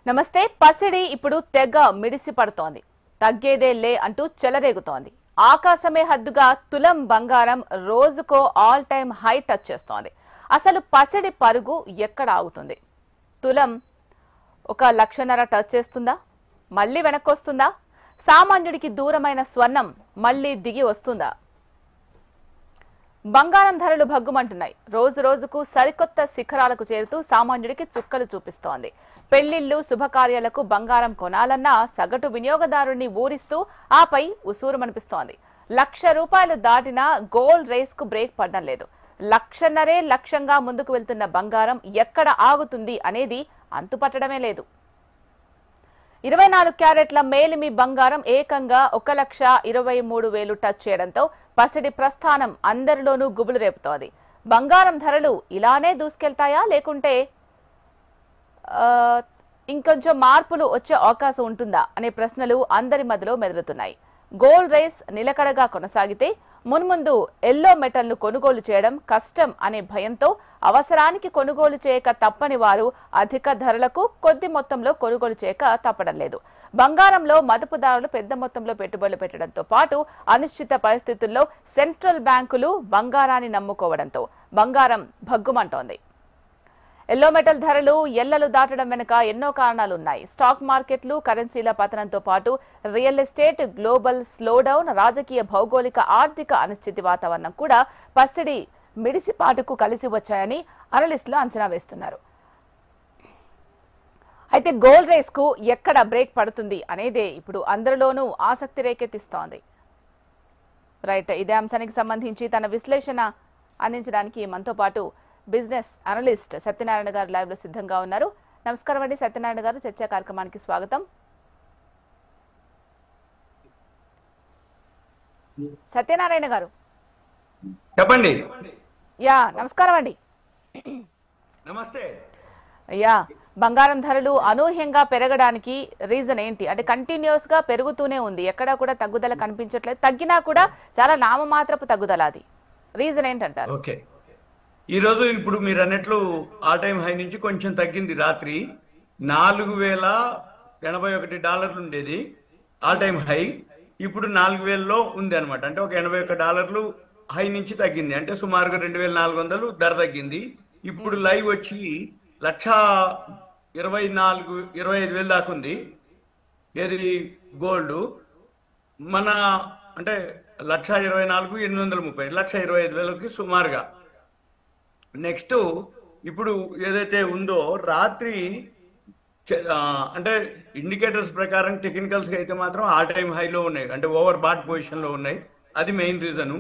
నమస్తే. పసిడి ఇప్పుడు తెగ మిడిసి పడుతోంది. తగ్గేదే లే అంటూ చెలరేగుతోంది. ఆకాశమే హద్దుగా తులం బంగారం రోజుకో ఆల్ టైమ్ హై టచ్ చేస్తోంది. అసలు పసిడి పరుగు ఎక్కడ ఆగుతుంది? తులం 1,00,000 టచ్ చేస్తుందా? మళ్ళీ వెనక్కొస్తుందా? సామాన్యుడికి దూరమైన స్వర్ణం మళ్ళీ దిగి వస్తుందా? బంగారం ధరలు భగ్గుమంటున్నాయి. రోజు రోజుకు సరికొత్త శిఖరాలకు చేరుతూ సామాన్యుడికి చుక్కలు చూపిస్తోంది. పెళ్లిళ్లు, శుభకార్యాలకు బంగారం కొనాలన్నా సగటు వినియోగదారుని ఊరిస్తూ ఆపై ఉసూరుమనిపిస్తోంది. ₹1,00,000 దాటినా గోల్డ్ రేస్ కు బ్రేక్ పడడం లేదు. 1,50,000 లక్ష్యంగా ముందుకు వెళ్తున్న బంగారం ఎక్కడ ఆగుతుంది అనేది అంతుపట్టడమే లేదు. 24 క్యారెట్ల మేలిమి బంగారం ఏకంగా 1,23,000 టచ్ చేయడంతో పసిడి ప్రస్థానం అందరిలోనూ గుబులు రేపుతోంది. బంగారం ధరలు ఇలానే దూసుకెళ్తాయా, లేకుంటే ఇంకొంచెం మార్పులు వచ్చే అవకాశం ఉంటుందా అనే ప్రశ్నలు అందరి మధ్యలో మెదులుతున్నాయి. గోల్డ్ రేస్ నిలకడగా కొనసాగితే మున్ముందు ఎల్లో మెటల్ను కొనుగోలు చేయడం కష్టం అనే భయంతో అవసరానికి కొనుగోలు చేయక తప్పని వారు అధిక ధరలకు కొద్ది మొత్తంలో కొనుగోలు చేయక తప్పడం లేదు. బంగారంలో మదుపుదారులు పెద్ద మొత్తంలో పెట్టుబడులు పెట్టడంతో పాటు అనిశ్చిత పరిస్థితుల్లో సెంట్రల్ బ్యాంకులు బంగారాన్ని నమ్ముకోవడంతో బంగారం భగ్గుమంటోంది. ఎల్లో మెటల్ ధరలు ఎల్లలు దాటడం వెనుక ఎన్నో కారణాలున్నాయి. స్టాక్ మార్కెట్లు, కరెన్సీల పతనంతో పాటు రియల్ ఎస్టేట్, గ్లోబల్ స్లోడౌన్, రాజకీయ, భౌగోళిక, ఆర్థిక అనిశ్చితి వాతావరణం కూడా పసిడి మిడిసిపాటుకు కలిసి వచ్చాయని అనలిస్టులు అంచనా వేస్తున్నారు. అయితే గోల్డ్ రేస్ కు ఎక్కడ బ్రేక్ పడుతుంది అనేదే ఇప్పుడు అందరిలోనూ ఆసక్తి రేకెత్తిస్తోంది. రైట్, ఇదే అంశానికి సంబంధించి తన విశ్లేషణ అందించడానికి మనతో పాటు బిజినెస్ అనలిస్ట్ సత్యనారాయణ గారు లైవ్ లో సిద్ధంగా ఉన్నారు. నమస్కారం అండి సత్యనారాయణ గారు, చర్చా కార్యక్రమానికి స్వాగతం. సత్యనారాయణ గారు చెప్పండి. యా నమస్కారం అండి. నమస్తే. యా, బంగారం ధరలు అనూహ్యంగా పెరగడానికి రీజన్ ఏంటి? అంటే కంటిన్యూస్ గా పెరుగుతూనే ఉంది, ఎక్కడా కూడా తగ్గుదల కనిపించట్లేదు. తగ్గినా కూడా చాలా నామమాత్రపు తగ్గుదల. అది రీజన్ ఏంటంటారు? ఓకే, ఈరోజు ఇప్పుడు మీరు అన్నట్లు ఆల్ టైమ్ హై నుంచి కొంచెం తగ్గింది. రాత్రి $4,081 ఉండేది ఆల్ టైమ్ హై, ఇప్పుడు 4,000లో ఉంది అనమాట. అంటే ఒక $81 హై నుంచి తగ్గింది. అంటే సుమారుగా 2,400 ధర తగ్గింది. ఇప్పుడు లైవ్ వచ్చి 1,24,000-25,000 దాకా ఉంది. ఏది గోల్డ్ మన అంటే 1,24,830, 1,25,000కి సుమారుగా. నెక్స్ట్ ఇప్పుడు ఏదైతే ఉందో రాత్రి అంటే ఇండికేటర్స్ ప్రకారం టెక్నికల్స్గా అయితే మాత్రం ఆల్ టైమ్ హైలో ఉన్నాయి, అంటే ఓవర్ బాట్ పొజిషన్లో ఉన్నాయి. అది మెయిన్ రీజను.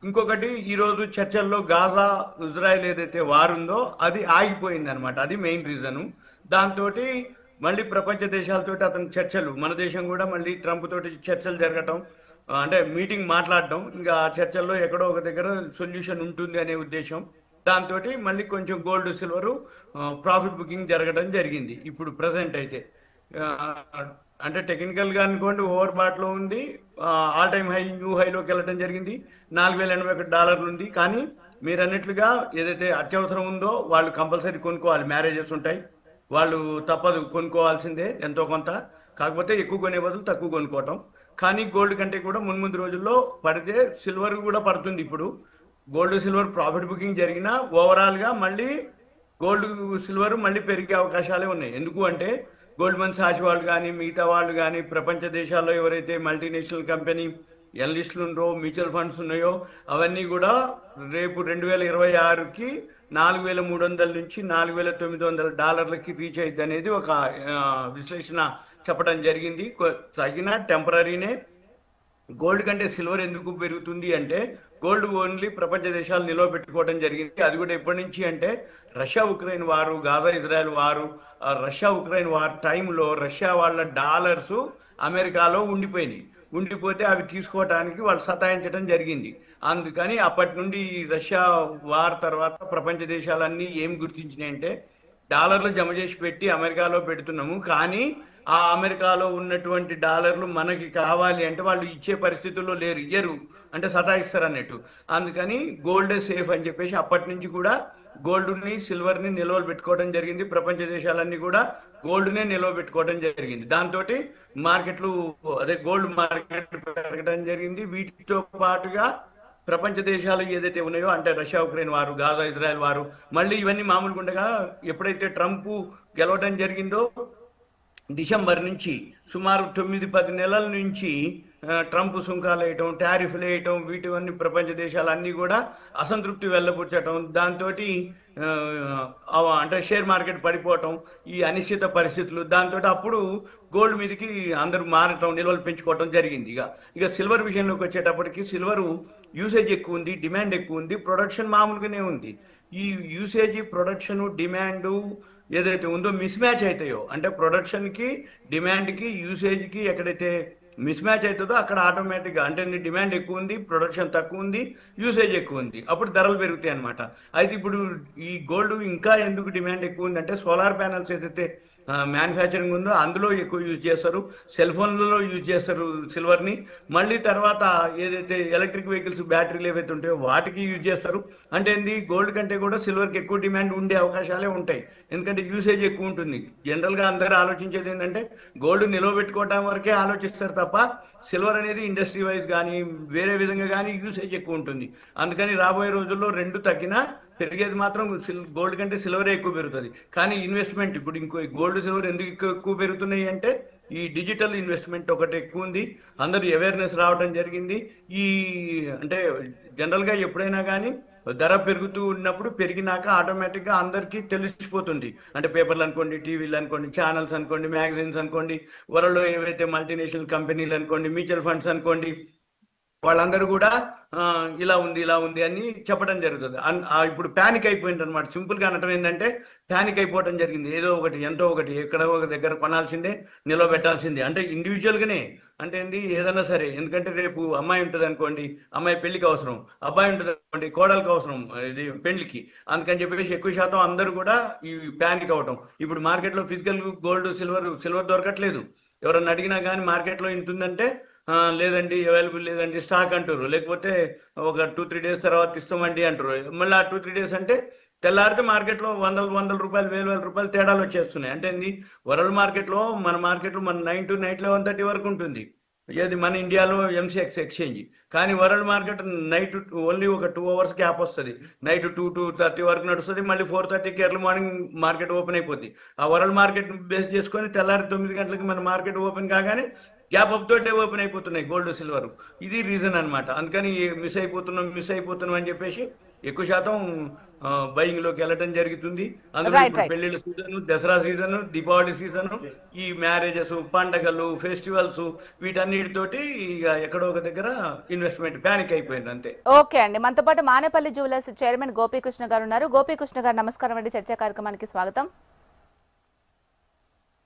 ఇంకొకటి ఈరోజు చర్చల్లో గాజా ఇజ్రాయెల్ ఏదైతే వార్ ఉందో అది ఆగిపోయింది అనమాట. అది మెయిన్ రీజను. దాంతో మళ్ళీ ప్రపంచ దేశాలతో అతని చర్చలు, మన దేశం కూడా మళ్ళీ ట్రంప్ తోటి చర్చలు జరగటం, అంటే మీటింగ్ మాట్లాడటం, ఇంకా ఆ చర్చల్లో ఎక్కడో ఒక దగ్గర సొల్యూషన్ ఉంటుంది అనే ఉద్దేశం. దాంతో మళ్ళీ కొంచెం గోల్డ్, సిల్వరు ప్రాఫిట్ బుకింగ్ జరగడం జరిగింది. ఇప్పుడు ప్రజెంట్ అయితే అంటే టెక్నికల్గా అనుకోండి ఓవర్ బాట్లో ఉంది. ఆల్ టైమ్ హై, న్యూ హైలోకి వెళ్ళడం జరిగింది. $4,081 ఉంది. కానీ మీరు అన్నట్లుగా ఏదైతే అత్యవసరం ఉందో వాళ్ళు కంపల్సరీ కొనుక్కోవాలి. మ్యారేజెస్ ఉంటాయి, వాళ్ళు తప్పదు, కొనుక్కోవాల్సిందే ఎంతో కొంత. కాకపోతే ఎక్కువ కొనే బదులు తక్కువ కొనుక్కోవటం. కానీ గోల్డ్ కంటే కూడా మున్ముందు రోజుల్లో పడితే సిల్వర్ కూడా పడుతుంది. ఇప్పుడు గోల్డ్, సిల్వర్ ప్రాఫిట్ బుకింగ్ జరిగినా ఓవరాల్గా మళ్ళీ గోల్డ్, సిల్వర్ మళ్ళీ పెరిగే అవకాశాలే ఉన్నాయి. ఎందుకు అంటే గోల్డ్మన్ సాచ్ వాళ్ళు కానీ మిగతా వాళ్ళు కానీ ప్రపంచ దేశాల్లో ఎవరైతే మల్టీనేషనల్ కంపెనీ ఎనలిస్టులు ఉన్నారో, మ్యూచువల్ ఫండ్స్ ఉన్నాయో అవన్నీ కూడా రేపు 2026కి 4,300 నుంచి $4,900 రీచ్ అయింది అనేది ఒక విశ్లేషణ చెప్పడం జరిగింది. తగిన టెంపరీనే. గోల్డ్ కంటే సిల్వర్ ఎందుకు పెరుగుతుంది అంటే గోల్డ్ ఓన్లీ ప్రపంచ దేశాలు నిల్వ పెట్టుకోవడం జరిగింది. అది కూడా ఎప్పటి నుంచి అంటే రష్యా ఉక్రెయిన్ వారు, గాజా ఇజ్రాయెల్ వారు, రష్యా ఉక్రెయిన్ వార్ టైంలో రష్యా వాళ్ళ డాలర్స్ అమెరికాలో ఉండిపోతే అవి తీసుకోవడానికి వాళ్ళు సతాయించడం జరిగింది. అందుకని అప్పటి నుండి రష్యా వార్ తర్వాత ప్రపంచ దేశాలన్నీ ఏం గుర్తించినాయంటే డాలర్లు జమ చేసి పెట్టి అమెరికాలో పెడుతున్నాము, కానీ ఆ అమెరికాలో ఉన్నటువంటి డాలర్లు మనకి కావాలి అంటే వాళ్ళు ఇచ్చే పరిస్థితుల్లో ఇయ్యరు, అంటే సతాయిస్తారు అన్నట్టు. అందుకని గోల్డ్ సేఫ్ అని చెప్పేసి అప్పటి నుంచి కూడా గోల్డ్ని సిల్వర్ని నిల్వలు పెట్టుకోవడం జరిగింది. ప్రపంచ దేశాలన్నీ కూడా గోల్డ్నే నిల్వ పెట్టుకోవడం జరిగింది. దాంతో మార్కెట్లు అదే గోల్డ్ మార్కెట్ పెరగడం జరిగింది. వీటితో పాటుగా ప్రపంచ దేశాలు ఏదైతే ఉన్నాయో అంటే రష్యా ఉక్రెయిన్ వారు, గాజా ఇజ్రాయెల్ వారు, మళ్ళీ ఇవన్నీ మామూలుగా ఉండగా ఎప్పుడైతే ట్రంప్ గెలవడం జరిగిందో డిసెంబర్ నుంచి సుమారు 9-10 నెలల నుంచి ట్రంప్ సుంకాలు వేయటం, టారిఫ్లు వేయటం, వీటివన్నీ ప్రపంచ దేశాలన్నీ కూడా అసంతృప్తి వెళ్ళబుచ్చటం, దాంతో అంటే షేర్ మార్కెట్ పడిపోవటం, ఈ అనిశ్చిత పరిస్థితులు, దాంతో అప్పుడు గోల్డ్ మీదకి అందరూ మారటం, నిల్వలు పెంచుకోవటం జరిగింది. ఇక సిల్వర్ విషయంలోకి వచ్చేటప్పటికి సిల్వరు యూసేజ్ ఎక్కువ ఉంది, డిమాండ్ ఎక్కువ ఉంది, ప్రొడక్షన్ మామూలుగానే ఉంది. ఈ యూసేజ్, ప్రొడక్షన్, డిమాండు ఏదైతే ఉందో మిస్ మ్యాచ్ అవుతాయో, అంటే ప్రొడక్షన్కి, డిమాండ్కి, యూసేజ్కి ఎక్కడైతే మిస్ మ్యాచ్ అవుతుందో అక్కడ ఆటోమేటిక్గా అంటే డిమాండ్ ఎక్కువ ఉంది, ప్రొడక్షన్ తక్కువ ఉంది, యూసేజ్ ఎక్కువ ఉంది, అప్పుడు ధరలు పెరుగుతాయి అనమాట. అయితే ఇప్పుడు ఈ గోల్డ్ ఇంకా ఎందుకు డిమాండ్ ఎక్కువ ఉంది అంటే సోలార్ ప్యానల్స్ ఏదైతే మ్యానుఫ్యాక్చరింగ్ ఉందో అందులో ఎక్కువ యూజ్ చేస్తారు, సెల్ ఫోన్లలో యూజ్ చేస్తారు సిల్వర్ని. మళ్ళీ తర్వాత ఏదైతే ఎలక్ట్రిక్ వెహికల్స్ బ్యాటరీలు ఏవైతే ఉంటాయో వాటికి యూజ్ చేస్తారు. అంటే ఏంది, గోల్డ్ కంటే కూడా సిల్వర్కి ఎక్కువ డిమాండ్ ఉండే అవకాశాలే ఉంటాయి, ఎందుకంటే యూసేజ్ ఎక్కువ ఉంటుంది. జనరల్గా అందరూ ఆలోచించేది ఏంటంటే గోల్డ్ నిలవబెట్టుకోవడం వరకే ఆలోచిస్తారు తప్ప సిల్వర్ అనేది ఇండస్ట్రీ వైజ్ కానీ వేరే విధంగా కానీ యూసేజ్ ఎక్కువ ఉంటుంది. అందుకని రాబోయే రోజుల్లో రెండు తగ్గినా పెరిగేది మాత్రం గోల్డ్ కంటే సిల్వరే ఎక్కువ పెరుగుతుంది. కానీ ఇన్వెస్ట్మెంట్ ఇప్పుడు ఇంకో గోల్డ్ సిల్వర్ ఎందుకు ఎక్కువ పెరుగుతున్నాయి అంటే ఈ డిజిటల్ ఇన్వెస్ట్మెంట్ ఒకటి ఎక్కువ ఉంది, అందరూ అవేర్నెస్ రావడం జరిగింది. ఈ అంటే జనరల్గా ఎప్పుడైనా కానీ ధర పెరుగుతూ ఉన్నప్పుడు పెరిగినాక ఆటోమేటిక్గా అందరికీ తెలిసిపోతుంది. అంటే పేపర్లు అనుకోండి, టీవీలు అనుకోండి, ఛానల్స్ అనుకోండి, మ్యాగజైన్స్ అనుకోండి, వరల్డ్లో ఏవైతే మల్టీనేషనల్ కంపెనీలు అనుకోండి, మ్యూచువల్ ఫండ్స్ అనుకోండి, వాళ్ళందరూ కూడా ఇలా ఉంది ఇలా ఉంది అని చెప్పడం జరుగుతుంది. ఇప్పుడు ప్యానిక్ అయిపోయింది అనమాట. సింపుల్గా అనటం ఏంటంటే ప్యానిక్ అయిపోవడం జరిగింది. ఏదో ఒకటి ఎంతో ఒకటి ఎక్కడ ఒక దగ్గర కొనాల్సిందే, నిలవబెట్టాల్సిందే. అంటే ఇండివిజువల్గానే అంటే ఏంది ఏదైనా సరే, ఎందుకంటే రేపు అమ్మాయి ఉంటుంది అనుకోండి, అమ్మాయి పెళ్లికి అవసరం, అబ్బాయి ఉంటుంది అనుకోండి కోడలికి అవసరం ఇది పెళ్లికి, అందుకని చెప్పేసి ఎక్కువ శాతం అందరూ కూడా ఈ ప్యానిక్ అవటం. ఇప్పుడు మార్కెట్లో ఫిజికల్ గోల్డ్ సిల్వర్ దొరకట్లేదు. ఎవరన్నా అడిగినా కానీ మార్కెట్లో ఇంత ఉందంటే లేదండి అవైలబుల్ లేదండి స్టాక్ అంటారు, లేకపోతే ఒక 2-3 డేస్ తర్వాత ఇస్తామండి అంటారు. మళ్ళీ ఆ 2-3 డేస్ అంటే తెల్లారితే మార్కెట్లో వందల రూపాయలు, వేల రూపాయలు తేడాలు వచ్చేస్తున్నాయి. అంటే ఏంది, వరల్డ్ మార్కెట్లో మన 9 to night 11:30 వరకు ఉంటుంది, ఏది మన ఇండియాలో ఎంసీఎక్స్ ఎక్స్చేంజ్. కానీ వరల్డ్ మార్కెట్ నైట్ ఓన్లీ ఒక 2 hours గ్యాప్ వస్తుంది. నైట్ 2-2:30 వరకు నడుస్తుంది, మళ్ళీ 4:30కి ఎర్లీ మార్నింగ్ మార్కెట్ ఓపెన్ అయిపోద్ది. ఆ వరల్డ్ మార్కెట్ బేస్ చేసుకొని తెల్లారి 9 గంటలకి మన మార్కెట్ ఓపెన్ కాగానే గ్యాప్ అప్ తోటే ఓపెన్ అయిపోతున్నాయి గోల్డ్ సిల్వర్. ఇది రీజన్ అనమాట. అందుకని మిస్ అయిపోతున్నాం అని చెప్పేసి ఎక్కువ శాతం బయింగ్ లోకి వెళ్ళటం జరుగుతుంది. అందులో పెళ్లిళ్ళ season, Dussehra season, Deepavali season, ఈ మ్యారేజెస్, పండగలు, ఫెస్టివల్స్, వీటన్నిటితోటి ఇక ఎక్కడో ఒక దగ్గర ఇన్వెస్ట్మెంట్ ప్యానిక్ అయిపోయింది అంతే. ఓకే అండి, మనతో పాటు మానేపల్లి జ్యువెలర్స్ చైర్మన్ గోపీకృష్ణ గారు ఉన్నారు. గోపీకృష్ణ గారు నమస్కారం అండి, చర్చా కార్యక్రమానికి స్వాగతం.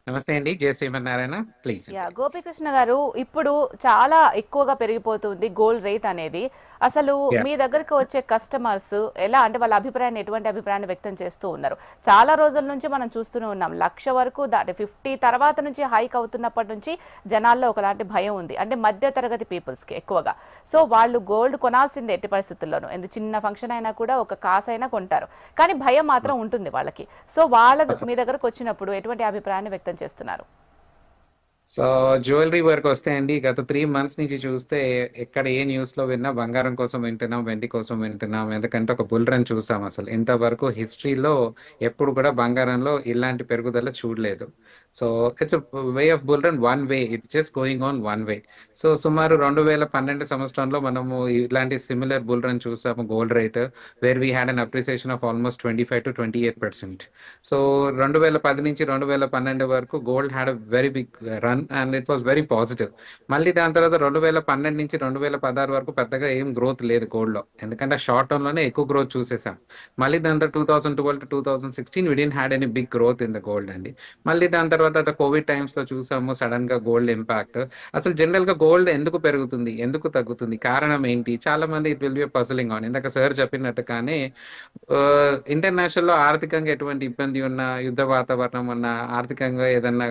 నమస్తే అండి, జయ శ్రీమన్నారాయణ. ప్లీజ్. గోపీకృష్ణ గారు, ఇప్పుడు చాలా ఎక్కువగా పెరిగిపోతుంది గోల్డ్ రేట్ అనేది. అసలు మీ దగ్గరకు వచ్చే కస్టమర్స్ ఎలా అంటే వాళ్ళ అభిప్రాయాన్ని, ఎటువంటి అభిప్రాయాన్ని వ్యక్తం చేస్తూ ఉన్నారు? చాలా రోజుల నుంచి మనం చూస్తూనే ఉన్నాం, 1,00,000 వరకు దాటి 50 తర్వాత నుంచి హైక్ అవుతున్నప్పటి నుంచి జనాల్లో ఒకలాంటి భయం ఉంది, అంటే మధ్య తరగతి పీపుల్స్కి ఎక్కువగా. సో వాళ్ళు గోల్డ్ కొనాల్సిందే ఎట్టి పరిస్థితుల్లోనూ, ఎంత చిన్న ఫంక్షన్ అయినా కూడా ఒక కాసైనా కొంటారు, కానీ భయం మాత్రం ఉంటుంది వాళ్ళకి. సో వాళ్ళ మీ దగ్గరకు వచ్చినప్పుడు ఎటువంటి అభిప్రాయాన్ని వ్యక్తం చేస్తున్నారు? సో జ్యువెలరీ వరకు వస్తే అండి, గత 3 months నుంచి చూస్తే ఎక్కడ ఏ న్యూస్ లో విన్నా బంగారం కోసం వింటున్నాం, వెండి కోసం వింటున్నాం. ఎందుకంటే ఒక బుల్ రన్ చూసాం. అసలు ఇంతవరకు హిస్టరీలో ఎప్పుడు కూడా బంగారంలో ఇలాంటి పెరుగుదల చూడలేదు. So it's way of bull run, one way, it's just going on one way. So సుమారు 2012 సంవత్సరంలో మనము ఇలాంటి సిమిలర్ బుల్ రన్ చూసాము gold rate, where we had an appreciation of almost 25 to 28%. So 2010 నుంచి 2012 వరకు gold had a very big run and it was very positive. మళ్ళీ దాని తర్వాత 2012 నుంచి 2016 వరకు పెద్దగా ఏం గ్రోత్ లేదు గోల్డ్ లో, ఎందుకంటే షార్ట్ టర్మ్ లోనే ఎక్కువ గ్రోత్ చూసేసాం. మళ్ళీ దాని తర్వాత 2012 to 2016 we didn't had any big growth in the gold అండి. మళ్ళీ దాని తర్వాత కోవిడ్ టైమ్స్ లో చూసాము సడన్ గా గోల్డ్ ఇంపాక్ట్. అసలు జనరల్ గా గోల్డ్ ఎందుకు పెరుగుతుంది, ఎందుకు తగ్గుతుంది, కారణం ఏంటి? చాలా మంది ఇట్ విల్ బి పజలింగ్ ఆన్. ఇందాక సార్ చెప్పినట్టుగానే ఇంటర్నేషనల్ లో ఆర్థికంగా ఎటువంటి ఇబ్బంది ఉన్నా, యుద్ధ వాతావరణం ఉన్నా, ఆర్థికంగా ఏదన్నా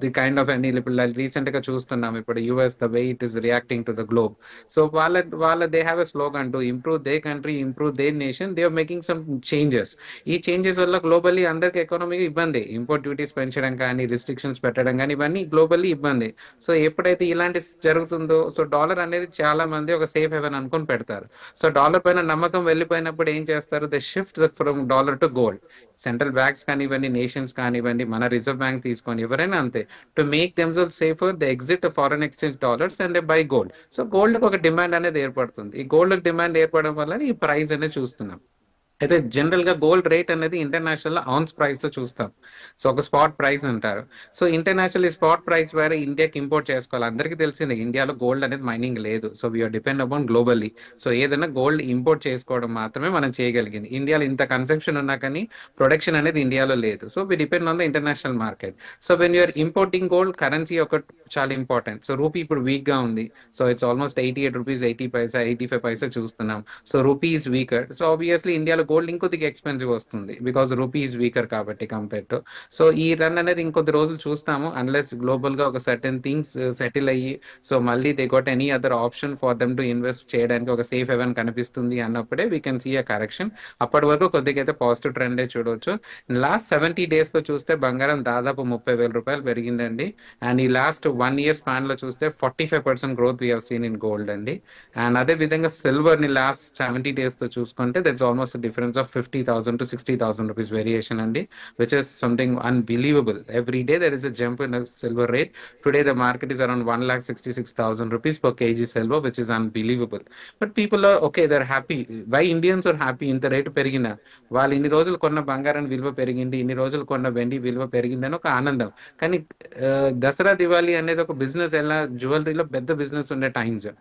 ది కైండ్ ఆఫ్ అండి ఇప్పుడు రీసెంట్ గా చూస్తున్నాం ఇప్పుడు US the way it is reacting to the globe. So వాళ్ళ they have a slogan to improve their country, improve their nation. They are making some changes. ఈ చేంజెస్ వల్ల globally అందరికి ఎకానమీకి ఇబ్బంది, ఇంపోర్ట్ డ్యూటీస్ పెంచడం కానీ రిస్ట్రిక్షన్స్ పెట్టడం కానీ ఇవన్నీ గ్లోబల్లీ ఇబ్బంది. సో ఎప్పుడైతే ఇలాంటి జరుగుతుందో సో డాలర్ అనేది చాలా మంది ఒక సేఫ్ హెవెన్ అనుకుని పెడతారు. సో డాలర్ పైన నమ్మకం వెళ్ళిపోయినప్పుడు ఏం చేస్తారు, they shift from dollar to gold. Central banks కానివ్వండి, నేషన్స్ కానివ్వండి, మన రిజర్వ్ బ్యాంక్ తీసుకొని ఎవరైనా అంతే, to make themselves safer they exit foreign exchange dollars and they buy gold. So gold ఒక డిమాండ్ అనేది ఏర్పడుతుంది. ఈ గోల్డ్ డిమాండ్ ఏర్పడడం వల్ల ఈ ప్రైస్ అనేది చూస్తున్నాం. అయితే జనరల్ గా గోల్డ్ రేట్ అనేది ఇంటర్నేషనల్ ఆన్స్ ప్రైస్ లో చూస్తాం. సో ఒక స్పాట్ ప్రైస్ అంటారు. సో ఇంటర్నేషనల్ స్పాట్ ప్రైస్ వేరే ఇండియాకి ఇంపోర్ట్ చేసుకోవాలి. అందరికీ తెలిసిందే ఇండియాలో గోల్డ్ అనేది మైనింగ్ లేదు. So we are depend upon globally. So ఏదైనా గోల్డ్ ఇంపోర్ట్ చేసుకోవడం మాత్రమే మనం చేయగలిగింది. ఇండియాలో ఇంత కన్సంప్షన్ ఉన్నా కానీ ప్రొడక్షన్ అనేది ఇండియాలో లేదు. So we depend on the international market. So when you are importing gold, currency ఒక చాలా ఇంపార్టెంట్. సో రూపీ ఇప్పుడు వీక్ గా ఉంది. So it's almost 88 rupees, 80 paisa, 85 paisa చూస్తున్నాం. So rupee is weaker. So obviously ఇండియాలో గోల్డ్ ఇంకొద్దిగా ఎక్స్పెన్సివ్ వస్తుంది బికాస్ రూపీ ఈస్ వీకర్ కాబట్టి కంపేర్ టు. సో ఈ రన్ అనేది ఇంకొద్ది రోజులు చూస్తాము అన్లెస్ గ్లోబల్ గా ఒక సర్టెన్ థింగ్స్ సెటిల్ అయ్యి సో మళ్ళీ they got any other option for them to invest చేయడానికి ఒక సేఫ్ హెవెన్ కనిపిస్తుంది అన్నప్పుడే we can see a correction. అప్పటి వరకు కొద్దిగా అయితే పాజిటివ్ ట్రెండే చూడవచ్చు. లాస్ట్ 70 days లో చూస్తే బంగారం దాదాపు 30,000 రూపాయలు పెరిగిందండి. అండ్ ఈ లాస్ట్ 1 year స్పాన్ లో చూస్తే 45% growth we have scene in gold అండి. అండ్ అదే విధంగా సిల్వర్ ని లాస్ట్ 70 days తో చూసుకుంటే that's almost difference of 50,000 to 60,000 rupees variation అండి, which is something unbelievable. Every day there is a jump in the silver rate. Today the market is around 1,66,000 rupees per kg silver, which is unbelievable. But people are okay, they're happy. Why Indians are happy? ఇంత rate పెరిగినా వాళ్ళు ఇన్ని రోజులు కొన్న బంగారం విలువ పెరిగింది, ఇన్ని రోజులు కొన్న వెండి విలువ పెరిగిందని ఒక ఆనందం. కానీ దసరా దివాళీ అనేది ఒక బిజినెస్, ఎలా జ్యువెలరీలో పెద్ద బిజినెస్ ఉండే టైమ్స్,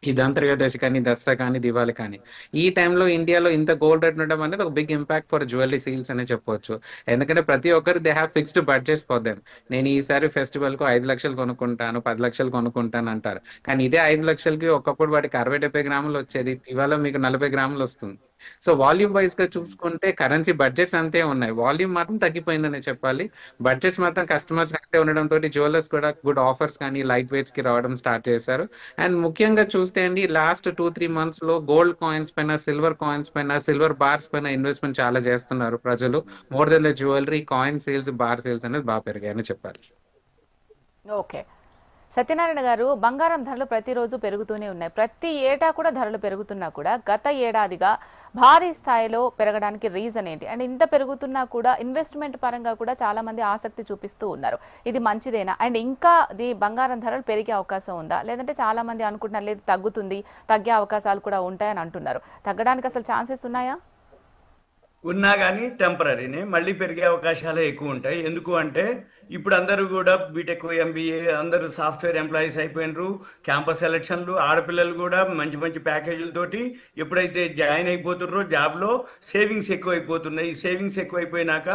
ఈ ధనత్రయోదశి కానీ, దసరా కానీ, దివాళి కానీ, ఈ టైంలో ఇండియాలో ఇంత గోల్డ్ రేట్ ఉండడం అనేది ఒక big impact for jewellery sales అనే చెప్పవచ్చు. ఎందుకంటే ప్రతి ఒక్కరు they have fixed budgets for them. నేను ఈసారి ఫెస్టివల్ కు 5 లక్షలు కొనుక్కుంటాను, 10 లక్షలు కొనుక్కుంటాను అంటారు. కానీ ఇదే 5 లక్షలకి ఒకప్పుడు వాటికి 60-70 గ్రాములు వచ్చేది, ఇవాళ మీకు 40 గ్రాములు వస్తుంది. సో వాల్యూమ్ వైజ్ గా చూసుకుంటే కరెన్సీ బడ్జెట్స్ అంతే ఉన్నాయి, వాల్యూమ్ మాత్రం తగ్గిపోయిందనే చెప్పాలి. బడ్జెట్స్ మాత్రం కస్టమర్స్ అంతే ఉండడంతో జ్యువెలర్స్ కూడా గుడ్ ఆఫర్స్ కానీ లైట్ వెయిట్స్ కి రావడం స్టార్ట్ చేశారు. అండ్ ముఖ్యంగా చూస్తే అండి లాస్ట్ 2-3 months లో గోల్డ్ కాయిన్స్ పైన, సిల్వర్ కాయిన్స్ పైన, సిల్వర్ బార్స్ పైన ఇన్వెస్ట్మెంట్ చాలా చేస్తున్నారు ప్రజలు. More than the jewellery, coin sales, bar sales అనేది బాగా పెరిగాయని చెప్పాలి. ఓకే సత్యనారాయణ గారు, బంగారం ధరలు ప్రతిరోజు పెరుగుతూనే ఉన్నాయి. ప్రతి ఏటా కూడా ధరలు పెరుగుతున్నా కూడా గత ఏడాదిగా భారీ స్థాయిలో పెరగడానికి రీజన్ ఏంటి? అండ్ ఇంత పెరుగుతున్నా కూడా ఇన్వెస్ట్మెంట్ పరంగా కూడా చాలా మంది ఆసక్తి చూపిస్తూ ఉన్నారు. ఇది మంచిదేనా? అండ్ ఇంకా ఇది బంగారం ధరలు పెరిగే అవకాశం ఉందా? లేదంటే చాలా మంది అనుకుంటున్నారు లేదు తగ్గుతుంది, తగ్గే అవకాశాలు కూడా ఉంటాయని అంటున్నారు. తగ్గడానికి అసలు ఛాన్సెస్ ఉన్నాయా? ఉన్నా కానీ టెంపరీనే, మళ్ళీ పెరిగే అవకాశాలే ఎక్కువ ఉంటాయి. ఎందుకు అంటే ఇప్పుడు అందరూ కూడా బీటెక్, ఎంబీఏ అందరూ సాఫ్ట్వేర్ ఎంప్లాయీస్ అయిపోయినారు. క్యాంపస్ సెలక్షన్లు, ఆడపిల్లలు కూడా మంచి మంచి ప్యాకేజీలతోటి ఎప్పుడైతే జాయిన్ అయిపోతున్నారో జాబ్లో సేవింగ్స్ ఎక్కువ అయిపోతున్నాయి. ఈ సేవింగ్స్ ఎక్కువ అయిపోయినాక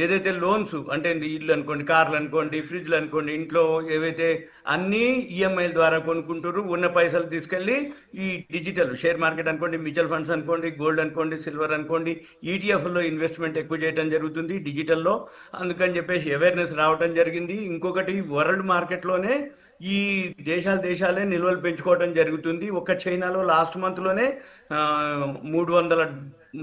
ఏదైతే లోన్స్ అంటే ఇల్లు అనుకోండి, కార్లు అనుకోండి, ఫ్రిడ్జ్లు అనుకోండి, ఇంట్లో ఏవైతే అన్నీ ఈఎంఐల ద్వారా కొనుక్కుంటారు. ఉన్న పైసలు తీసుకెళ్ళి ఈ డిజిటల్ షేర్ మార్కెట్ అనుకోండి, మ్యూచువల్ ఫండ్స్ అనుకోండి, గోల్డ్ అనుకోండి, సిల్వర్ అనుకోండి, ఈటీఎఫ్లో ఇన్వెస్ట్మెంట్ ఎక్కువ చేయడం జరుగుతుంది డిజిటల్లో. అందుకని చెప్పేసి అవేర్నెస్ రావడం జరిగింది. ఇంకొకటి వరల్డ్ మార్కెట్లోనే ఈ దేశాలే నిల్వలు పెంచుకోవడం జరుగుతుంది. ఒక చైనాలో లాస్ట్ మంత్లోనే 300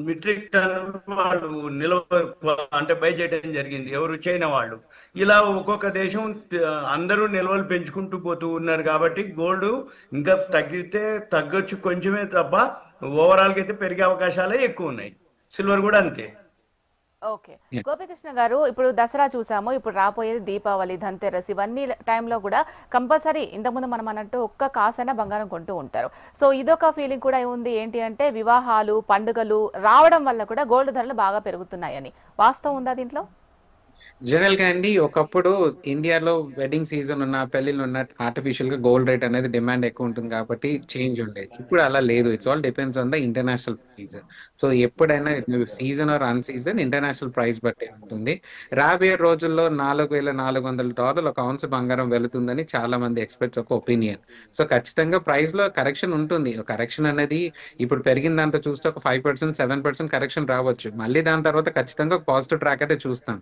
మెట్రిక్ టన్నులు వాళ్ళు నిల్వ అంటే బై చేయడం జరిగింది. ఎవరు? చైనా వాళ్ళు. ఇలా ఒక్కొక్క దేశం అందరూ నిల్వలు పెంచుకుంటూ పోతూ ఉన్నారు. కాబట్టి గోల్డ్ ఇంకా తగ్గొచ్చు కొంచెమే తప్ప ఓవరాల్గా అయితే పెరిగే అవకాశాలే ఎక్కువ ఉన్నాయి. సిల్వర్ కూడా అంతే. ఓకే గోపికృష్ణ గారు, ఇప్పుడు దసరా చూసాము, ఇప్పుడు రాబోయేది దీపావళి, ధన్తెరస్, ఇవన్నీ టైంలో కూడా కంపల్సరీ ఇంతకుముందు మనం అన్నట్టు ఒక్క కాసైనా బంగారం కొంటూ ఉంటారు. సో ఇదొక ఫీలింగ్ కూడా ఉంది, ఏంటి అంటే వివాహాలు, పండుగలు రావడం వల్ల కూడా గోల్డ్ ధరలు బాగా పెరుగుతున్నాయని. వాస్తవం ఉందా దీంట్లో? జనరల్ గా అండి ఒకప్పుడు ఇండియాలో వెడ్డింగ్ సీజన్ ఉన్న, పెళ్లిళ్ళు ఉన్న ఆర్టిఫిషియల్ గా గోల్డ్ రేట్ అనేది డిమాండ్ ఎక్కువ ఉంటుంది కాబట్టి చేంజ్ ఉండేది. ఇప్పుడు అలా లేదు. It's all depends on the international price. So ఎప్పుడైనా season or un season international price బట్టి ఉంటుంది. రాబోయే రోజుల్లో $4,400 ఒక ఔన్స్ బంగారం వెళుతుందని చాలా మంది ఎక్స్పర్ట్స్ ఒక ఒపీనియన్. సో ఖచ్చితంగా ప్రైస్ లో కరెక్షన్ ఉంటుంది. కరెక్షన్ అనేది ఇప్పుడు పెరిగిన దాంతో చూస్తే ఒక 5%, 7% కరెక్షన్ రావచ్చు. మళ్ళీ దాని తర్వాత ఖచ్చితంగా పాజిటివ్ ట్రాక్ అయితే చూస్తాం.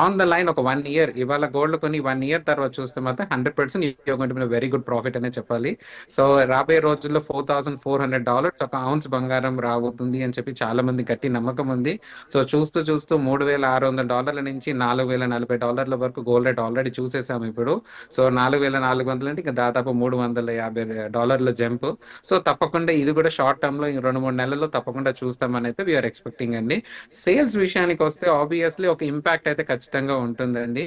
డౌన్ ద లైన్ ఒక 1 year ఇవాళ గోల్డ్ కొని 1 year తర్వాత చూస్తే మాత్రం 100% వెరీ గుడ్ ప్రాఫిట్ అనే చెప్పాలి. సో రాబోయే రోజుల్లో $4,400 ఒక ounce బంగారం రాబోతుంది అని చెప్పి చాలా మంది గట్టి నమ్మకం ఉంది. సో చూస్తూ చూస్తూ $3,600 నుంచి $4,040 వరకు గోల్డ్ రేట్ ఆల్రెడీ చూసేసాము ఇప్పుడు. సో 4,400 అంటే ఇంకా దాదాపు $350 జంప్. సో తప్పకుండా ఇది కూడా షార్ట్ టర్మ్ లో 2-3 నెలల్లో తప్పకుండా చూస్తామని అయితే వీఆర్ ఎక్స్పెక్టింగ్ అండి. సేల్స్ విషయానికి వస్తే ఆబ్వియస్లీ ఒక ఇంపాక్ట్ అయితే ఖచ్చితంగా ఉంటుందండి.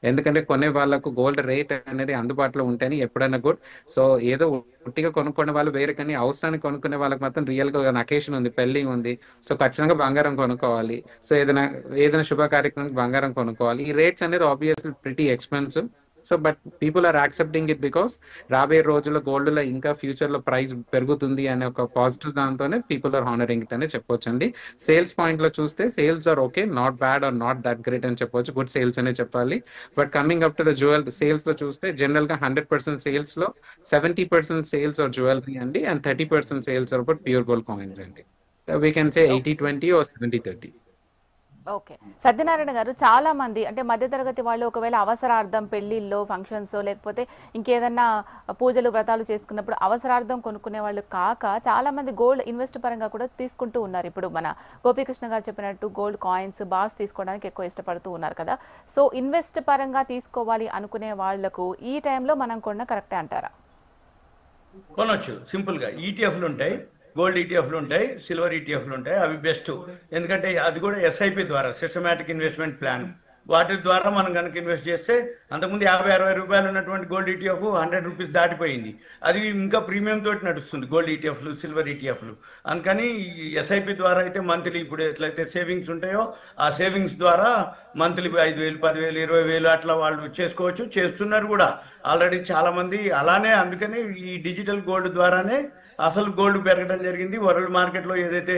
ఎందుకంటే కొనే వాళ్ళకు గోల్డ్ రేట్ అనేది అందుబాటులో ఉంటేనే ఎప్పుడైనా గుడ్. సో ఏదో ఒట్టిగా కొనుక్కునే వాళ్ళు వేరే, కానీ అవసరానికి కొనుక్కునే వాళ్ళకి మాత్రం రియల్ గా అకేషన్ ఉంది, పెళ్లి ఉంది, సో ఖచ్చితంగా బంగారం కొనుక్కోవాలి. సో ఏదైనా శుభ కార్యక్రమానికి బంగారం కొనుక్కోవాలి. ఈ రేట్స్ అనేది obviously pretty expensive. So but people are accepting it because రాబోయే రోజుల్లో గోల్డ్ లో ఇంకా ఫ్యూచర్ లో ప్రైస్ పెరుగుతుంది అనే ఒక పాజిటివ్ దాంతోనే పీపుల్ ఆర్ హానరింగ్ ఇట్ అనే చెప్పొచ్చండి. సేల్స్ పాయింట్ లో చూస్తే sales are okay, not bad or not that great అని చెప్పొచ్చు, గుడ్ సేల్స్ అనే చెప్పాలి. But coming up to the jewel sales లో చూస్తే జనరల్ గా 100% సేల్స్ లో 70% సేల్స్ ఆర్ జ్యువెలరీ అండి, and 30% sales are about pure gold coins అండి. We can say 80-20 or 70-30. Okay, Satyanarayana garu, చాలా మంది అంటే మధ్యతరగతి వాళ్ళు ఒకవేళ అవసరార్థం పెళ్లిల్లో ఫంక్షన్స్ లేకపోతే ఇంకేదన్నా పూజలు వ్రతాలు చేసుకున్నప్పుడు అవసరార్థం కొనుక్కునే వాళ్ళు కాక చాలా మంది గోల్డ్ ఇన్వెస్ట్ పరంగా కూడా తీసుకుంటూ ఉన్నారు. ఇప్పుడు మన గోపీకృష్ణ గారు చెప్పినట్టు గోల్డ్ కాయిన్స్ బార్స్ తీసుకోవడానికి ఎక్కువ ఇష్టపడుతూ ఉన్నారు కదా. సో ఇన్వెస్ట్ పరంగా తీసుకోవాలి అనుకునే వాళ్లకు ఈ టైంలో మనం కొన్న కరెక్టే అంటారా? కొనొచ్చు, సింపుల్గా ఈటీఎఫ్లు ఉంటాయి, గోల్డ్ ఈటీఎఫ్లు ఉంటాయి, సిల్వర్ ఈటీఎఫ్లు ఉంటాయి, అవి బెస్ట్. ఎందుకంటే అది కూడా ఎస్ఐపి ద్వారా, సిస్టమాటిక్ ఇన్వెస్ట్మెంట్ ప్లాన్, వాటి ద్వారా మనం కనుక ఇన్వెస్ట్ చేస్తే అంతకుముందు 50-60 రూపాయలు ఉన్నటువంటి గోల్డ్ ఈటీఎఫ్ 100 రూపీస్ దాటిపోయింది. అది ఇంకా ప్రీమియం తోటి నడుస్తుంది గోల్డ్ ఈటీఎఫ్లు, సిల్వర్ ఈటీఎఫ్లు. అందుకని ఎస్ఐపి ద్వారా అయితే మంత్లీ ఇప్పుడు ఎట్లయితే సేవింగ్స్ ఉంటాయో ఆ సేవింగ్స్ ద్వారా మంత్లీ 5,000, 10,000, 20,000 అట్లా వాళ్ళు చేసుకోవచ్చు, చేస్తున్నారు కూడా ఆల్రెడీ చాలా మంది అలానే. అందుకని ఈ డిజిటల్ గోల్డ్ ద్వారానే అసలు గోల్డ్ పెరగడం జరిగింది. వరల్డ్ మార్కెట్లో ఏదైతే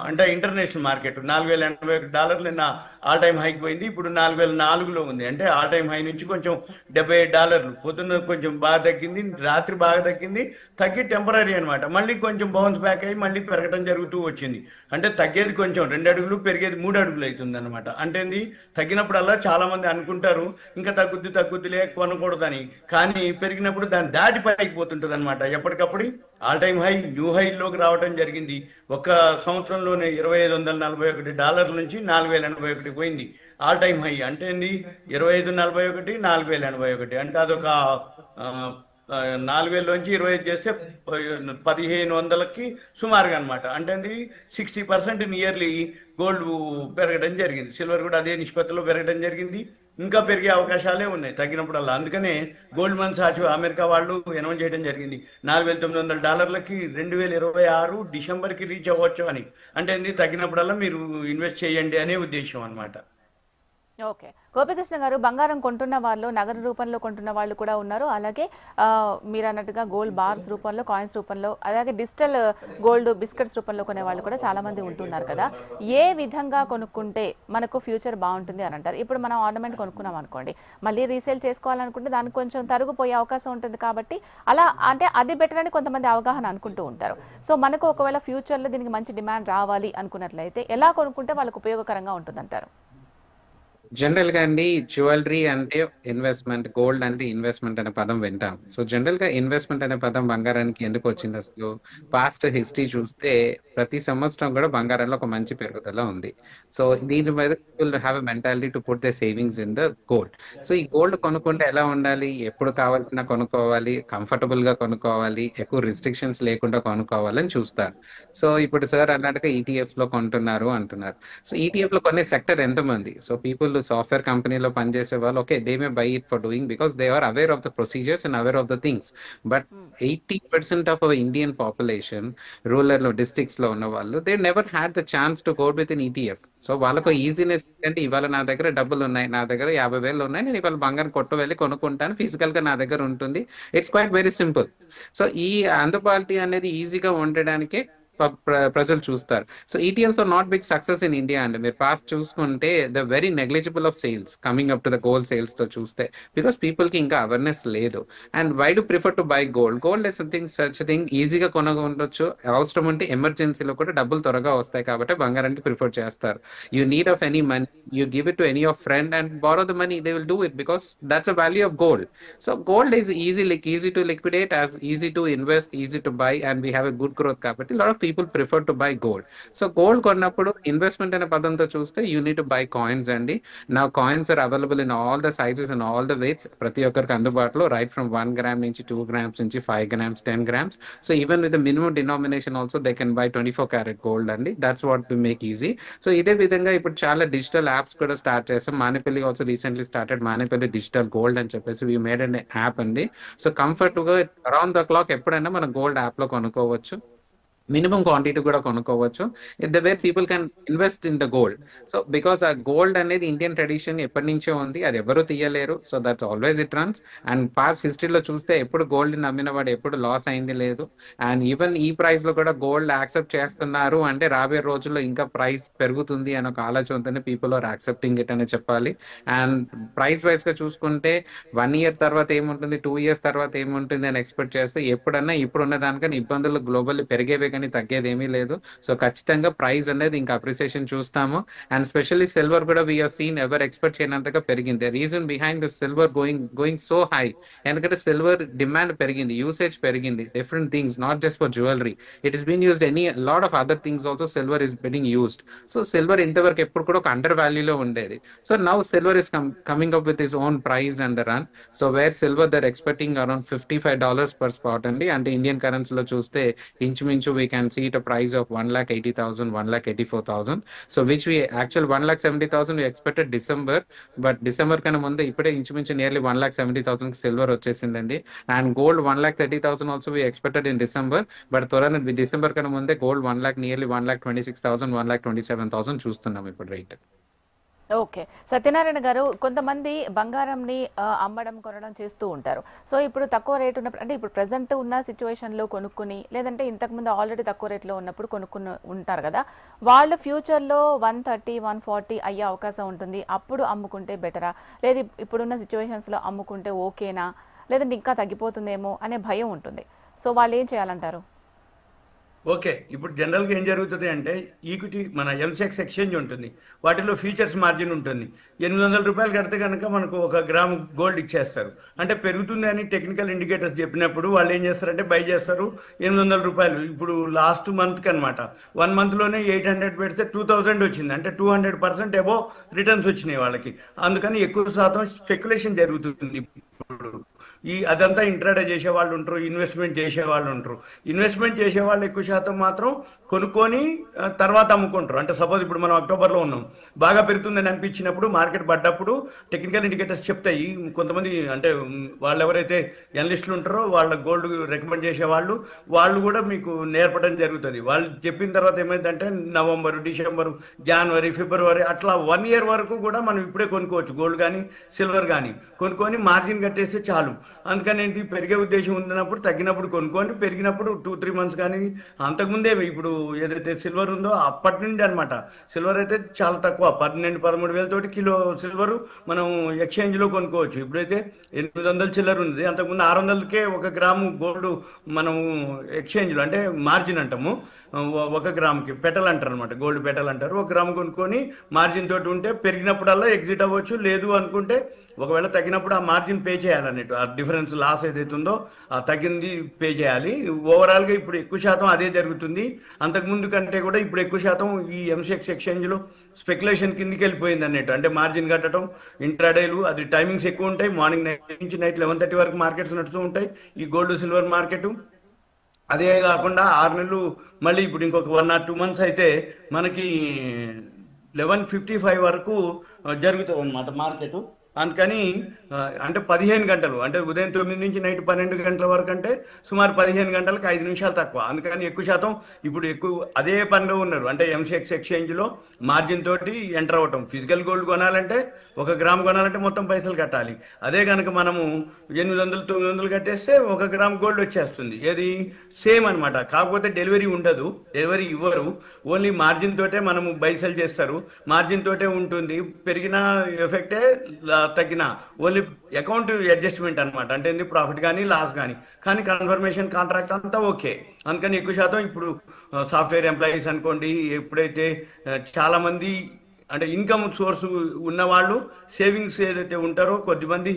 అంటే ఇంటర్నేషనల్ మార్కెట్ $4,081 నిన్న ఆల్ టైమ్ హైకి పోయింది, ఇప్పుడు 4,004లో ఉంది. అంటే ఆల్ టైమ్ హై నుంచి కొంచెం $78. పొద్దున్న కొంచెం బాగా తగ్గింది, రాత్రి బాగా తగ్గింది, తగ్గి టెంపరీ అనమాట. మళ్ళీ కొంచెం బౌన్స్ బ్యాక్ అయ్యి మళ్ళీ పెరగడం జరుగుతూ వచ్చింది. అంటే తగ్గేది కొంచెం 2 అడుగులు, పెరిగేది 3 అడుగులు అవుతుంది అనమాట. అంటే తగ్గినప్పుడల్లా చాలా మంది అనుకుంటారు ఇంకా తగ్గుద్దిలే కొనకూడదని, కానీ పెరిగినప్పుడు దాన్ని దాటి పైకి పోతుంటుంది అనమాట. ఎప్పటికప్పుడు ఆల్ టైమ్ హై, న్యూ హైలోకి రావడం జరిగింది. ఒక సంవత్సరంలోనే $2,541 నుంచి 4,081 పోయింది ఆల్ టైమ్ హై. అంటే 2,541, 4,081 అంటే అదొక 4,000లోంచి 25 చేస్తే 1,500కి సుమారుగా అనమాట. అంటే 60% నియర్లీ గోల్డ్ పెరగడం జరిగింది. సిల్వర్ కూడా అదే నిష్పత్తిలో పెరగడం జరిగింది. ఇంకా పెరిగే అవకాశాలే ఉన్నాయి తగ్గినప్పుడల్లా. అందుకనే గోల్డ్మన్ సాచ్ అమెరికా వాళ్ళు అనౌన్స్ చేయడం జరిగింది $4,900కి 2026 డిసెంబర్కి రీచ్ అవ్వచ్చు అని. అంటే తగ్గినప్పుడల్లా మీరు ఇన్వెస్ట్ చేయండి అనే ఉద్దేశం అనమాట. ఓకే, గోపీకృష్ణ గారు, బంగారం కొంటున్న వాళ్ళు నగదు రూపంలో కొంటున్న వాళ్ళు కూడా ఉన్నారు, అలాగే మీరు అన్నట్టుగా గోల్డ్ బార్స్ రూపంలో, కాయిన్స్ రూపంలో, అలాగే డిజిటల్ గోల్డ్ బిస్కెట్స్ రూపంలో కొనే వాళ్ళు కూడా చాలా మంది ఉంటున్నారు కదా. ఏ విధంగా కొనుక్కుంటే మనకు ఫ్యూచర్ బాగుంటుంది అని అంటారు? ఇప్పుడు మనం ఆర్నమెంట్ కొనుక్కున్నాం అనుకోండి, మళ్ళీ రీసేల్ చేసుకోవాలనుకుంటే దానికి కొంచెం తరుగుపోయే అవకాశం ఉంటుంది కాబట్టి అలా అంటే అది బెటర్ అని కొంతమంది అవగాహన అనుకుంటూ ఉంటారు. సో మనకు ఒకవేళ ఫ్యూచర్లో దీనికి మంచి డిమాండ్ రావాలి అనుకున్నట్లయితే ఎలా కొనుక్కుంటే వాళ్ళకు ఉపయోగకరంగా ఉంటుందంటారు? జనరల్ గా అండి, జ్యువెలరీ అంటే ఇన్వెస్ట్మెంట్, గోల్డ్ అంటే ఇన్వెస్ట్మెంట్ అనే పదం వింటాం. సో జనరల్ గా ఇన్వెస్ట్మెంట్ అనే పదం బంగారానికి ఎందుకు వచ్చింది? అసలు పాస్ట్ హిస్టరీ చూస్తే ప్రతి సంవత్సరం కూడా బంగారంలో ఒక మంచి పెరుగుదల ఉంది. సో దీని మీద people have a mentality to put the savings in the gold. So ఈ గోల్డ్ కొనుక్కుంటే ఎలా ఉండాలి? ఎప్పుడు కావాల్సిన కొనుక్కోవాలి, కంఫర్టబుల్ గా కొనుక్కోవాలి, ఎక్కువ రిస్ట్రిక్షన్స్ లేకుండా కొనుక్కోవాలని చూస్తారు. సో ఇప్పుడు సార్ అన్నట్టుగా ఈటీఎఫ్ లో కొంటున్నారు అంటున్నారు. సో ఈటీఎఫ్ లో కొనే సెక్టర్ ఎంతమంది? సో పీపుల్ సాఫ్ట్వేర్ కంపెనీలో పనిచేసే వాళ్ళు, okay, they may buy it for doing because they are aware of the procedures and aware of the things. But 80% of our Indian population rural districts లో ఉన్న వాళ్ళు, they never had the chance to go with in ETF. So వాళ్ళకు easiness అంటే ఇవాళ నా దగ్గర డబ్బులు ఉన్నాయి, నా దగ్గర 50,000 ఉన్నాయి, నేను ఇవాళ బంగారం కొట్టు వెళ్ళి కొనుక్కుంటాను, ఫిజికల్ గా నా దగ్గర ఉంటుంది. It's quite very simple. So ఈ అందుబాటు అనేది ఈజీగా ఉండడానికే ప్రజలు చూస్తారు. So ETFs are not big success in India అండి. మీరు పాస్ట్ చూసుకుంటే the very negligible of sales coming up to the gold sales తో చూస్తే, బికాస్ పీపుల్ కి ఇంకా అవేర్నెస్ లేదు. And why do prefer to buy gold? Gold is something such thing ఈజీగా కొనగొనవచ్చు. అవసరం ఉంటే ఎమర్జెన్సీలో కూడా డబ్బులు త్వరగా వస్తాయి కాబట్టి బంగారానికి ప్రిఫర్ చేస్తారు. You need of any money, you give it to any of friend and borrow the money, they will do it because that's a value of gold. So gold is easy to liquidate, as easy to invest, easy to buy, and we have a good growth కాబట్టి lot of people prefer to buy gold. So gold కొన్నప్పుడు investment అనే పదంతో చూస్తే you need to buy coins అండి. నా coins are available in all the sizes and all the weights, ప్రతి ఒక్కరికి అందుబాటులో, రైట్ ఫ్రమ్ 1 గ్రామ్ నుంచి 2 గ్రామ్స్ నుంచి 5 grams 10 grams. So even with minimum denomination also they can buy 24 carat gold అండి. That's what we make easy. So ఇదే విధంగా ఇప్పుడు చాలా డిజిటల్ యాప్స్ కూడా స్టార్ట్ చేస్తాం. Manepalli also recently started Manepalli digital gold అని చెప్పేసి వీ మేడ్ అన్ యాప్ అండి. సో కంఫర్ట్ గా అరౌండ్ ద క్లాక్ ఎప్పుడైనా మనం గోల్డ్ యాప్ లో కొనుక్కోవచ్చు. మినిమం క్వాంటిటీ కూడా కొనుక్కోవచ్చు. The way people can invest in the gold. So because ఆ గోల్డ్ అనేది ఇండియన్ ట్రెడిషన్ ఎప్పటి నుంచో ఉంది, అది ఎవరు తీయలేరు. So that's always it runs. And past హిస్టరీలో చూస్తే ఎప్పుడు గోల్డ్ నమ్మిన వాడు ఎప్పుడు లాస్ అయింది లేదు. అండ్ ఈవెన్ ఈ ప్రైస్ లో కూడా గోల్డ్ యాక్సెప్ట్ చేస్తున్నారు అంటే రాబోయే రోజుల్లో ఇంకా ప్రైస్ పెరుగుతుంది అని ఒక ఆలోచనతోనే పీపుల్ ఆర్ యాక్సెప్టింగ్ ఇట్ అని చెప్పాలి. అండ్ ప్రైస్ వైజ్ గా చూసుకుంటే 1 year తర్వాత ఏముంటుంది, 2 years తర్వాత ఏముంటుంది అని ఎక్స్పెక్ట్ చేస్తే ఎప్పుడన్నా ఇప్పుడున్న దానికన్నా ఇబ్బందులు గ్లోబల్ పెరిగేవే కానీ తగ్గేది ఏమీ లేదు. సో ఖచ్చితంగా ప్రైస్ అనేది ఇంకా అప్రిసియేషన్ చూస్తాము. అండ్ స్పెషల్లీ సిల్వర్ కూడా we have seen ever expect చేయనంతగా పెరిగింది. Reason behind the silver going so high, ఎందుకంటే సిల్వర్ డిమాండ్ పెరిగింది, యూసేజ్ పెరిగింది, different things, not just for jewellery, it is been used any lot of other things also silver is being used. So silver ఇంతవరకు ఎప్పుడు కూడా ఒక under వాల్యూలో ఉండేది. So now silver is coming up with his own price and the run. So where silver they're expecting around $55 per spot అండి. అంటే Indian కరెన్సీలో చూస్తే ఇంచుమించు we can see it a price of 1,80,000, 1,84,000. So which we actual 1,70,000 we expected December, but December కన్నా ముందే ఇప్పుడే ఇంచుమించు nearly 1,70,000 silver వచ్చేసిందండి. And gold 1,30,000 also we expected in December, but త్వరగా డిసెంబర్ కన్నా ముందే గోల్డ్ 1 lakh నియర్లీ 1,26,000, 1,27,000 చూస్తున్నాం ఇప్పుడు రేట్. ఓకే, సత్యనారాయణ గారు, కొంతమంది బంగారంని అమ్మడం కొనడం చేస్తూ ఉంటారు. సో ఇప్పుడు తక్కువ రేట్ ఉన్నప్పుడు, అంటే ఇప్పుడు ప్రజెంట్ ఉన్న సిచ్యువేషన్లో కొనుక్కుని, లేదంటే ఇంతకుముందు ఆల్రెడీ తక్కువ రేట్లో ఉన్నప్పుడు కొనుక్కుని ఉంటారు కదా, వాళ్ళు ఫ్యూచర్లో 130, 140 అయ్యే అవకాశం ఉంటుంది. అప్పుడు అమ్ముకుంటే బెటరా, లేదు ఇప్పుడున్న సిచ్యువేషన్స్లో అమ్ముకుంటే ఓకేనా, లేదంటే ఇంకా తగ్గిపోతుందేమో అనే భయం ఉంటుంది. సో వాళ్ళు ఏం చేయాలంటారు? ఓకే, ఇప్పుడు జనరల్గా ఏం జరుగుతుంది అంటే ఈక్విటీ మన ఎంసెక్స్ ఎక్స్చేంజ్ ఉంటుంది, వాటిలో ఫ్యూచర్స్ మార్జిన్ ఉంటుంది. $800 కడితే కనుక మనకు 1 గ్రామ్ గోల్డ్ ఇచ్చేస్తారు. అంటే పెరుగుతుంది అని టెక్నికల్ ఇండికేటర్స్ చెప్పినప్పుడు వాళ్ళు ఏం చేస్తారంటే బై చేస్తారు $800. ఇప్పుడు లాస్ట్ మంత్కి అనమాట 1 monthలోనే 800 పెడితే 2000 వచ్చింది. అంటే 200% అబోవ్ రిటర్న్స్ వచ్చినాయి వాళ్ళకి. అందుకని ఎక్కువ శాతం స్పెక్యులేషన్ జరుగుతుంది. ఇప్పుడు అదంతా ఇంట్రాడే చేసే వాళ్ళు ఉంటారు, ఇన్వెస్ట్మెంట్ చేసే వాళ్ళు ఉంటారు. ఇన్వెస్ట్మెంట్ చేసే వాళ్ళు ఎక్కువ శాతం మాత్రం కొనుక్కొని తర్వాత అమ్ముకుంటారు. అంటే సపోజ్ ఇప్పుడు మనం అక్టోబర్లో ఉన్నాం, బాగా పెరుగుతుందని అనిపించినప్పుడు మార్కెట్ పడ్డప్పుడు టెక్నికల్ ఇండికేటర్స్ చెప్తాయి. కొంతమంది అంటే వాళ్ళు ఎవరైతే ఎనలిస్టులు ఉంటారో వాళ్ళ గోల్డ్ రికమెండ్ చేసే వాళ్ళు కూడా మీకు నేర్పడం జరుగుతుంది. వాళ్ళు చెప్పిన తర్వాత ఏమైందంటే నవంబర్, డిసెంబర్, జనవరి, ఫిబ్రవరి అట్లా 1 year వరకు కూడా మనం ఇప్పుడే కొనుక్కోవచ్చు గోల్డ్ కానీ సిల్వర్ కానీ. కొనుక్కొని మార్జిన్ కట్టేస్తే చాలు. అందుకని ఏంటి, పెరిగే ఉద్దేశం ఉన్నప్పుడు తగ్గినప్పుడు కొనుక్కోండి, పెరిగినప్పుడు 2-3 months కానీ. అంతకుముందే ఇప్పుడు ఏదైతే సిల్వర్ ఉందో అప్పటి నుండి అనమాట. సిల్వర్ అయితే చాలా తక్కువ, 12-13 తోటి కిలో సిల్వర్ మనం ఎక్స్చేంజ్లో కొనుక్కోవచ్చు. ఇప్పుడైతే 800 చిల్లర ఉంది, అంతకుముందు 600కే 1 గ్రాము గోల్డ్ మనం ఎక్స్చేంజ్లో, అంటే మార్జిన్ అంటాము, 1 గ్రామ్కి పెటల్ అంటారు అనమాట, గోల్డ్ పెటల్ అంటారు. 1 గ్రామ్ కొనుక్కొని మార్జిన్ తోటి ఉంటే పెరిగినప్పుడల్లా ఎగ్జిట్ అవ్వచ్చు. లేదు అనుకుంటే ఒకవేళ తగ్గినప్పుడు ఆ మార్జిన్ పే చేయాలన్నట్టు, ఆ డిఫరెన్స్ లాస్ ఏదైతే ఉందో ఆ తగ్గింది పే చేయాలి. ఓవరాల్గా ఇప్పుడు ఎక్కువ శాతం అదే జరుగుతుంది. అంతకుముందు కంటే కూడా ఇప్పుడు ఎక్కువ శాతం ఈ ఎంసెక్స్ ఎక్స్చేంజ్లో స్పెక్యులేషన్ కిందికి వెళ్ళిపోయింది అన్నట్టు. అంటే మార్జిన్ కట్టడం, ఇంట్రాడేలు, అది టైమింగ్స్ ఎక్కువ ఉంటాయి. మార్నింగ్ 9 నుంచి నైట్ 11:30 వరకు మార్కెట్స్ నడుస్తూ ఉంటాయి ఈ గోల్డ్ సిల్వర్ మార్కెట్. అదే కాకుండా 6 నెలలు మళ్ళీ ఇప్పుడు ఇంకొక 1 or 2 months అయితే మనకి 11:55 వరకు జరుగుతుంది అన్నమాట మార్కెట్. అందుకని అంటే 15 గంటలు, అంటే ఉదయం 9 నుంచి నైట్ 12 గంటల వరకు, అంటే సుమారు 15 గంటలకు 5 నిమిషాలు తక్కువ. అందుకని ఎక్కువ శాతం ఇప్పుడు అదే పనిలో ఉన్నారు. అంటే ఎంసీఎక్స్ ఎక్స్చేంజ్లో మార్జిన్ తోటి ఎంటర్ అవ్వటం. ఫిజికల్ గోల్డ్ కొనాలంటే 1 గ్రామ్ కొనాలంటే మొత్తం పైసలు కట్టాలి. అదే కనుక మనము 800 900 కట్టేస్తే 1 గ్రామ్ గోల్డ్ వచ్చేస్తుంది. ఏది సేమ్ అనమాట. కాకపోతే డెలివరీ ఉండదు, డెలివరీ ఇవ్వరు. ఓన్లీ మార్జిన్ తోటే మనము బై సెల్ చేస్తారు. మార్జిన్ తోటే ఉంటుంది. పెరిగిన ఎఫెక్టే, తగ్గిన ఓన్లీ అకౌంట్ అడ్జస్ట్మెంట్ అనమాట. అంటే ఏంది, ప్రాఫిట్ కానీ లాస్ కానీ కన్ఫర్మేషన్ కాంట్రాక్ట్ అంతా ఓకే. అందుకని ఎక్కువ శాతం ఇప్పుడు సాఫ్ట్వేర్ ఎంప్లాయీస్ అనుకోండి, ఎప్పుడైతే చాలా మంది అంటే ఇన్కమ్ సోర్స్ ఉన్నవాళ్ళు సేవింగ్స్ ఏదైతే ఉంటారో కొద్దిమంది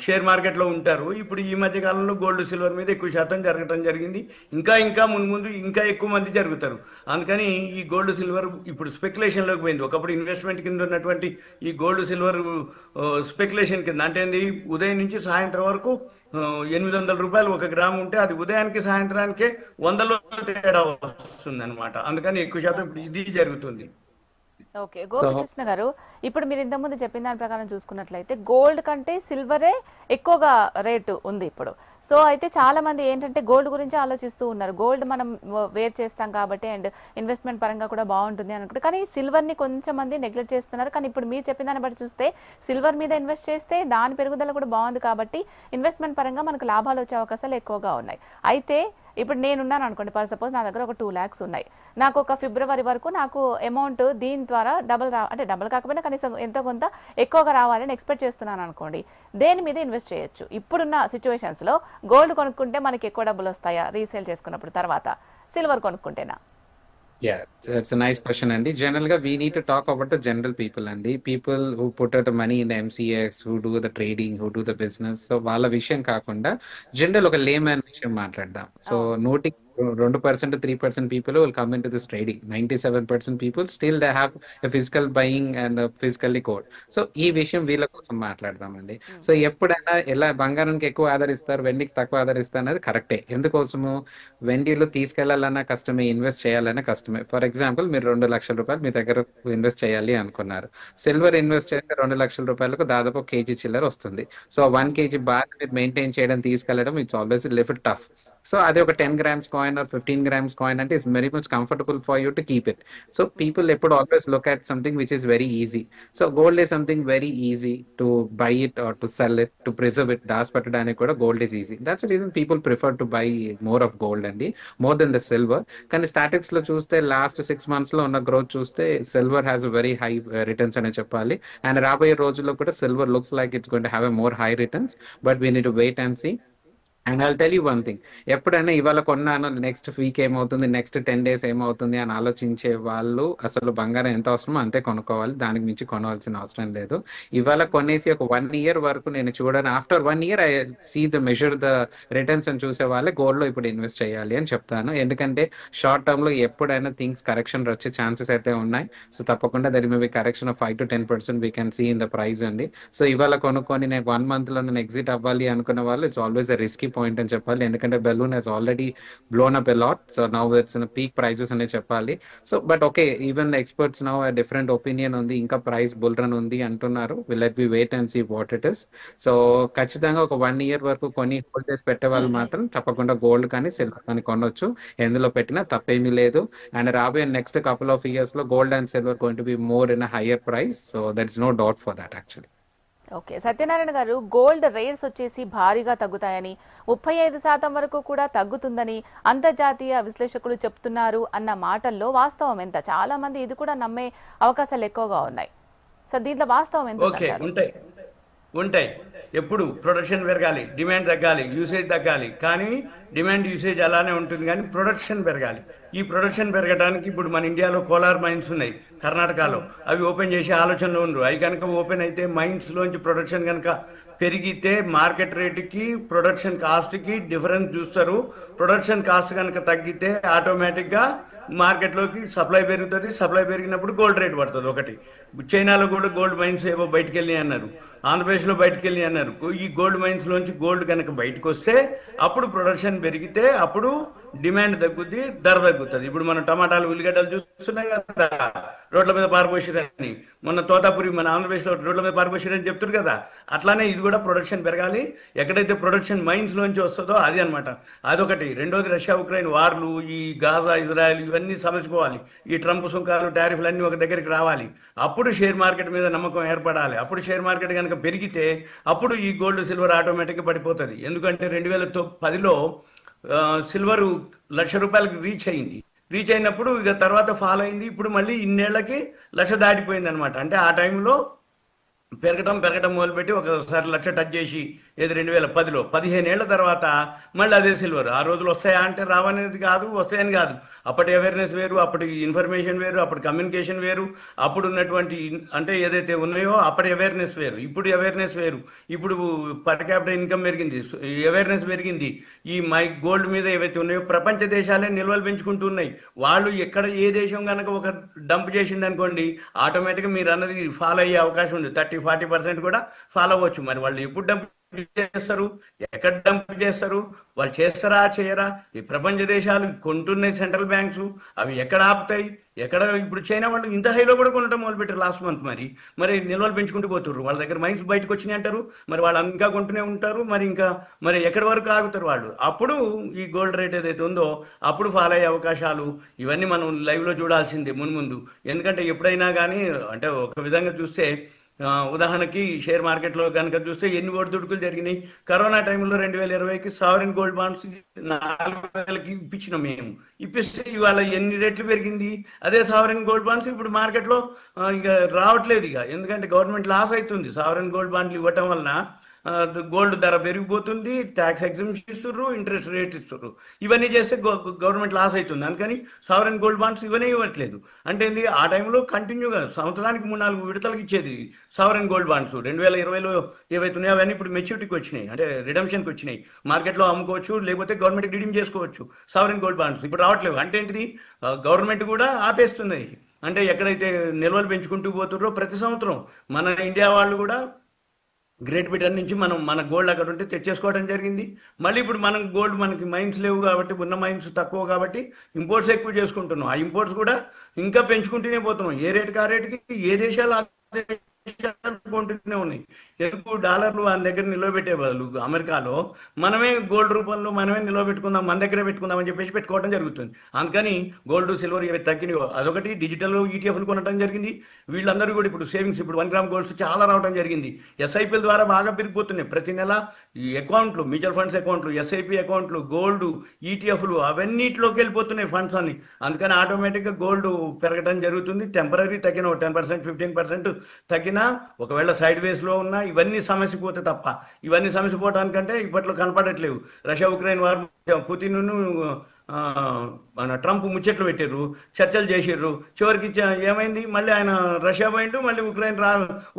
షేర్ మార్కెట్లో ఉంటారు. ఇప్పుడు ఈ మధ్య కాలంలో గోల్డ్ సిల్వర్ మీద ఎక్కువ శాతం జరగటం జరిగింది. ఇంకా ముందు ఇంకా ఎక్కువ మంది జరుగుతారు. అందుకని ఈ గోల్డ్ సిల్వర్ ఇప్పుడు స్పెక్యులేషన్లోకి పోయింది. ఒకప్పుడు ఇన్వెస్ట్మెంట్ కింద ఉన్నటువంటి ఈ గోల్డ్ సిల్వర్ స్పెక్యులేషన్ కింద. అంటే ఏంది, ఉదయం నుంచి సాయంత్రం వరకు 800 రూపాయలు 1 గ్రామ్ ఉంటే అది ఉదయానికి సాయంత్రానికే 100లో తేడా వస్తుంది అనమాట. అందుకని ఎక్కువ శాతం ఇప్పుడు ఇది జరుగుతుంది. ఓకే, గోపికృష్ణ గారు, ఇప్పుడు మీరు ఇంతకుముందు చెప్పిన దాని ప్రకారం చూసుకున్నట్లయితే గోల్డ్ కంటే సిల్వరే ఎక్కువగా రేటు ఉంది ఇప్పుడు. సో అయితే చాలా మంది ఏంటంటే గోల్డ్ గురించి ఆలోచిస్తూ ఉన్నారు. గోల్డ్ మనం వేర్ చేస్తాం కాబట్టి అండ్ ఇన్వెస్ట్మెంట్ పరంగా కూడా బాగుంటుంది అనుకుంటే, కానీ సిల్వర్ని కొంచెం మంది నెగ్లెక్ట్ చేస్తున్నారు. కానీ ఇప్పుడు మీరు చెప్పిన దాన్ని బట్టి చూస్తే సిల్వర్ మీద ఇన్వెస్ట్ చేస్తే దాని పెరుగుదల కూడా బాగుంది కాబట్టి ఇన్వెస్ట్మెంట్ పరంగా మనకు లాభాలు వచ్చే అవకాశాలు ఎక్కువగా ఉన్నాయి. అయితే ఇప్పుడు నేనున్నాను అనుకోండి, ఫర్ సపోజ్ నా దగ్గర ఒక 2 lakhs ఉన్నాయి. నాకు ఒక ఫిబ్రవరి వరకు నాకు అమౌంట్ దీని ద్వారా అంటే డబుల్ కాకపోయినా కనీసం ఎంతో కొంత ఎక్కువగా రావాలని ఎక్స్పెక్ట్ చేస్తున్నాను అనుకోండి. దేని మీద ఇన్వెస్ట్ చేయొచ్చు? ఇప్పుడున్న సిచ్యువేషన్స్లో గోల్డ్ కొనుక్కుంటే మనకి ఎక్కువ డబ్బులు వస్తాయా రీసేల్ చేసుకున్నప్పుడు, తర్వాత silver కొనుక్కుంటేనా? Yeah, that's a nice question, Andy. Generally, we need to talk about the general people, Andy. People who put out the money in MCX, who do the trading, who do the business. So, వాళ్ళ విషయం కాకుండా general ఒక lemon విషయం మాట్లాడదాం. So నోటికి 2% 3% people will come into this trading. 97% people still they have a physical buying and a physically code. So ఈ విషయం వీళ్ళ కోసం మాట్లాడదామండి. సో ఎప్పుడైనా ఎలా బంగారానికి ఎక్కువ ఆదరిస్తారు, వెండికి తక్కువ ఆదరిస్తారు అనేది కరెక్టే. ఎందుకోసము, వెండిలో తీసుకెళ్లాలన్నా కష్టమే, ఇన్వెస్ట్ చేయాలన్నా కష్టమే. ఫర్ ఎగ్జాంపుల్, మీరు 2 లక్షల రూపాయలు మీ దగ్గర ఇన్వెస్ట్ చేయాలి అనుకున్నారు. సిల్వర్ ఇన్వెస్ట్ చేస్తే 2 లక్షల రూపాయలకు దాదాపు కేజీ చిల్లర వస్తుంది. సో 1 kg బార్ మీరు మెయింటైన్ చేయడం, తీసుకెళ్లడం it's always little tough. So అది ఒక 10 grams coin or 15 grams coin అంటే it's very much comfortable for you to keep it. So people ఎప్పుడు always look at something which is very easy. So gold is something very easy to buy it or to sell it, to preserve it. దాచిపెట్టడానికి కూడా gold is easy. That's the reason people prefer to buy more of gold అండి, more than the silver. కానీ statics లో చూస్తే last 6 months లో ఉన్న growth చూస్తే silver has a very high returns అనే చెప్పాలి. అండ్ రాబోయే రోజుల్లో కూడా silver looks like it's going to have a more high returns. But we need to wait and see. And I'll tell you one thing, ఎప్పుడైనా ఇవాళ కొన్నాను నెక్స్ట్ వీక్ ఏమవుతుంది, నెక్స్ట్ 10 days ఏమవుతుంది అని ఆలోచించే వాళ్ళు అసలు బంగారం ఎంత అవసరమో అంతే కొనుక్కోవాలి, దానికి మించి కొనవలసిన అవసరం లేదు. ఇవాళ కొనేసి ఒక 1 year వరకు నేను చూడను, after 1 year I see the measure the returns అని చూసే వాళ్ళే గోల్డ్లో ఇప్పుడు ఇన్వెస్ట్ చేయాలి అని చెప్తాను. ఎందుకంటే షార్ట్ టర్మ్లో ఎప్పుడైనా థింగ్స్ కరెక్షన్ వచ్చే ఛాన్సెస్ అయితే ఉన్నాయి. సో తప్పకుండా that may be correction of 5 to 10% we can see in the price అండి. సో ఇవాళ కొనుక్కొని నేను 1 monthలో నేను ఎగ్జిట్ అవ్వాలి అనుకున్న వాళ్ళు it's always a risky point అని చెప్పాలి. ఎందుకంటే balloon has already blown up a lot. So now it's in peak prices అనే చెప్పాలి. So but okay, even experts now different opinion ఉంది, ఇంకా ప్రైస్ బుల్ రన్ ఉంది అంటున్నారు. Will let be wait and see what it is. So ఖచ్చితంగా ఒక 1 year వరకు కొని హోల్డ్ చేసి పెట్టే వాళ్ళు మాత్రం తప్పకుండా గోల్డ్ కానీ సిల్వర్ కానీ కొనొచ్చు. ఎందులో పెట్టినా తప్పేమీ లేదు. అండ్ రాబోయే నెక్స్ట్ couple of years లో gold and silver going to be more in a higher price. So that is no doubt for that actually. Okay, Satyanarayana garu, gold rates వచ్చేసి భారీగా తగ్గుతాయని, 35% వరకు కూడా తగ్గుతుందని అంతర్జాతీయ విశ్లేషకులు చెప్తున్నారు అన్న మాటల్లో వాస్తవం ఎంత? చాలా మంది ఇది కూడా నమ్మే అవకాశాలు ఎక్కువగా ఉన్నాయి. సో దీంట్లో వాస్తవం ఎంత? ఉంటాయి. ఎప్పుడు ప్రొడక్షన్ పెరగాలి, డిమాండ్ తగ్గాలి, యూసేజ్ తగ్గాలి. కానీ డిమాండ్ యూసేజ్ అలానే ఉంటుంది, కానీ ప్రొడక్షన్ పెరగాలి. ఈ ప్రొడక్షన్ పెరగడానికి ఇప్పుడు మన ఇండియాలో కోలార్ మైన్స్ ఉన్నాయి కర్ణాటకలో, అవి ఓపెన్ చేసే ఆలోచనలో ఉన్నారు. అవి కనుక ఓపెన్ అయితే మైన్స్లోంచి ప్రొడక్షన్ కనుక పెరిగితే మార్కెట్ రేటుకి ప్రొడక్షన్ కాస్ట్కి డిఫరెన్స్ చూస్తారు. ప్రొడక్షన్ కాస్ట్ కనుక తగ్గితే ఆటోమేటిక్గా మార్కెట్లోకి సప్లై పెరుగుతుంది. సప్లై పెరిగినప్పుడు గోల్డ్ రేట్ పడుతుంది. ఒకటి చైనాలో కూడా గోల్డ్ మైన్స్ ఏవో బయటకు వెళ్ళి అన్నారు, ఆంధ్రప్రదేశ్లో బయటకు వెళ్ళి అన్నారు. ఈ గోల్డ్ మైన్స్లోంచి గోల్డ్ కనుక బయటకు వస్తే అప్పుడు ప్రొడక్షన్ పెరిగితే అప్పుడు డిమాండ్ తగ్గుద్ది, ధర తగ్గుతుంది. ఇప్పుడు మనం టమాటాలు ఉల్లిగడ్డలు చూస్తున్నాం కదా, రోడ్ల మీద పారిపోసిరని. మొన్న తోతాపురి మన ఆంధ్రప్రదేశ్లో రోడ్ల మీద పారిపోసిరని చెప్తారు కదా, అట్లానే ఇది కూడా ప్రొడక్షన్ పెరగాలి. ఎక్కడైతే ప్రొడక్షన్ మైన్స్ లోంచి వస్తుందో అది అనమాట. అదొకటి. రెండోది రష్యా ఉక్రెయిన్ వార్లు, ఈ గాజా ఇజ్రాయెల్ ఇవన్నీ సమసిపోవాలి. ఈ ట్రంప్ సుంకాలు టారిఫ్లు అన్నీ ఒక దగ్గరికి రావాలి. అప్పుడు షేర్ మార్కెట్ మీద నమ్మకం ఏర్పడాలి. అప్పుడు షేర్ మార్కెట్ కనుక పెరిగితే అప్పుడు ఈ గోల్డ్ సిల్వర్ ఆటోమేటిక్గా పడిపోతుంది. ఎందుకంటే 2010లో సిల్వరు ₹1,00,000 రీచ్ అయినప్పుడు ఇక తర్వాత ఫాల్ అయింది. ఇప్పుడు మళ్ళీ ఇన్నేళ్లకి 1,00,000 దాటిపోయింది అనమాట. అంటే ఆ టైంలో పెరగటం మొదలుపెట్టి ఒకసారి 1,00,000 టచ్ చేసి, ఏది 2010లో 15 ఏళ్ల తర్వాత మళ్ళీ అదే సిల్వర్. ఆ రోజులు వస్తాయా అంటే రావనేది కాదు, వస్తాయని కాదు. అప్పటి అవేర్నెస్ వేరు, అప్పటి ఇన్ఫర్మేషన్ వేరు, అప్పటి కమ్యూనికేషన్ వేరు, అప్పుడు ఉన్నటువంటి అంటే ఏదైతే ఉన్నాయో అప్పటి అవేర్నెస్ వేరు, ఇప్పుడు అవేర్నెస్ వేరు. ఇప్పుడు పర్ క్యాపిటల్ ఇన్కమ్ పెరిగింది, అవేర్నెస్ పెరిగింది. ఈ గోల్డ్ మీద ఏవైతే ఉన్నాయో ప్రపంచ దేశాలే నిల్వలు పెంచుకుంటూ ఉన్నాయి. వాళ్ళు ఎక్కడ ఏ దేశం కనుక ఒక డంప్ చేసింది అనుకోండి, ఆటోమేటిక్గా మీరు అన్నది ఫాలో అయ్యే అవకాశం ఉంది. 30-40% కూడా ఫాలో అవ్వచ్చు. మరి వాళ్ళు ఎప్పుడు డంప్ చేస్తారు, ఎక్కడ డంప్ చేస్తారు, వాళ్ళు చేస్తారా చేయరా? ఈ ప్రపంచ దేశాలు కొంటున్నాయి సెంట్రల్ బ్యాంక్స్, అవి ఎక్కడ ఆపుతాయి? ఎక్కడ? ఇప్పుడు చైనా వాళ్ళు ఇంత హైలో కూడా కొనడం మొదలుపెట్టారు లాస్ట్ మంత్. మరి నిల్వలు పెంచుకుంటూ పోతున్నారు. వాళ్ళ దగ్గర మైన్స్ బయటకు వచ్చినాయి అంటారు, మరి వాళ్ళు ఇంకా కొంటూనే ఉంటారు. మరి ఎక్కడి వరకు ఆగుతారు వాళ్ళు? అప్పుడు ఈ గోల్డ్ రేట్ ఏదైతే ఉందో అప్పుడు ఫాలో అయ్యే అవకాశాలు ఇవన్నీ మనం లైవ్లో చూడాల్సిందే మున్ముందు. ఎందుకంటే ఎప్పుడైనా కానీ అంటే ఒక విధంగా చూస్తే ఉదాహరణకి షేర్ మార్కెట్లో కనుక చూస్తే ఎన్ని ఒడిదుడుకులు జరిగినాయి. కరోనా టైంలో 2020కి సావరిన్ గోల్డ్ బాండ్స్ 4,000కి ఇప్పించినాం మేము. ఇప్పిస్తే ఇవాళ ఎన్ని రెట్లు పెరిగింది. అదే సావరిన్ గోల్డ్ బాండ్స్ ఇప్పుడు మార్కెట్లో ఇక రావట్లేదు. ఎందుకంటే గవర్నమెంట్ లాస్ అవుతుంది. సావరిన్ గోల్డ్ బాండ్లు ఇవ్వటం వలన గోల్డ్ ధర పెరిగిపోతుంది, ట్యాక్స్ ఎగ్జంప్షన్ ఇస్తుర్రు, ఇంట్రెస్ట్ రేట్ ఇస్తుర్రు. ఇవన్నీ చేస్తే గవర్నమెంట్ లాస్ అవుతుంది. అందుకని సావరెన్ గోల్డ్ బాండ్స్ ఇవన్నీ ఇవ్వట్లేదు. అంటే ఏంది, ఆ టైంలో కంటిన్యూగా సంవత్సరానికి 3-4 విడతలకు ఇచ్చేది సావరెన్ గోల్డ్ బాండ్స్. 2020లో ఏవైతే ఉన్నాయో అవన్నీ ఇప్పుడు మెచ్యూరిటీకి వచ్చినాయి, అంటే రిడమ్షన్కి వచ్చినాయి. మార్కెట్లో అమ్ముకోవచ్చు, లేకపోతే గవర్నమెంట్కి రిడీమ్ చేసుకోవచ్చు సావరెన్ గోల్డ్ బాండ్స్. ఇప్పుడు రావట్లేవు. అంటే ఏంటిది, గవర్నమెంట్ కూడా ఆపేస్తుంది. అంటే ఎక్కడైతే నిల్వలు పెంచుకుంటూ పోతుర్రో ప్రతి సంవత్సరం మన ఇండియా వాళ్ళు కూడా గ్రేట్ బ్రిటన్ నుంచి మన గోల్డ్ అక్కడ ఉంటే తెచ్చేసుకోవడం జరిగింది. మళ్ళీ ఇప్పుడు మనం గోల్డ్ మనకి మైన్స్ లేవు కాబట్టి, ఉన్న మైన్స్ తక్కువ కాబట్టి ఇంపోర్ట్స్ ఎక్కువ చేసుకుంటున్నాం. ఆ ఇంపోర్ట్స్ కూడా ఇంకా పెంచుకుంటూనే పోతున్నాం. ఏ రేటుకి ఆ రేటుకి ఏ దేశాలు కొంటూనే ఉన్నాయి. ఎక్కువ డాలర్లు మన దగ్గర నిలవబెట్టే బదులు అమెరికాలో మనమే గోల్డ్ రూపంలో మనమే నిలవబెట్టుకుందాం, మన దగ్గరే పెట్టుకుందాం అని చెప్పేసి పెట్టుకోవడం జరుగుతుంది. అందుకని గోల్డ్ సిల్వర్ ఏవి తగ్గినాయో అదొకటి. డిజిటల్ ఈటీఎఫ్లు కొనడం జరిగింది. వీళ్ళందరూ కూడా ఇప్పుడు సేవింగ్స్, ఇప్పుడు 1 గ్రామ్ గోల్డ్స్ చాలా రావడం జరిగింది. ఎస్ఐపిల ద్వారా బాగా పెరిగిపోతున్నాయి. ప్రతి నెల ఈ అకౌంట్లు, మ్యూచువల్ ఫండ్స్ అకౌంట్లు, ఎస్ఐపి అకౌంట్లు, గోల్డ్ ఈటీఎఫ్లు అవన్నిటిలోకి వెళ్ళిపోతున్నాయి ఫండ్స్ అన్ని. అందుకని ఆటోమేటిక్గా గోల్డ్ పెరగడం జరుగుతుంది. టెంపరీ తగ్గిన 10%, 15% తగ్గిన, ఒకవేళ సైడ్ వేస్లో ఉన్నా ఇవన్నీ సమస్యపోతే తప్ప. ఇవన్నీ సమస్యపోవడానికంటే ఇప్పట్లో కనపడట్లేవు. రష్యా ఉక్రెయిన్ వార్, పుతిన్ మన ట్రంప్ ముచ్చట్లు పెట్టారు, చర్చలు చేసిర్రు. చివరికి ఏమైంది, మళ్ళీ ఆయన రష్యా పోయిండు, మళ్ళీ ఉక్రెయిన్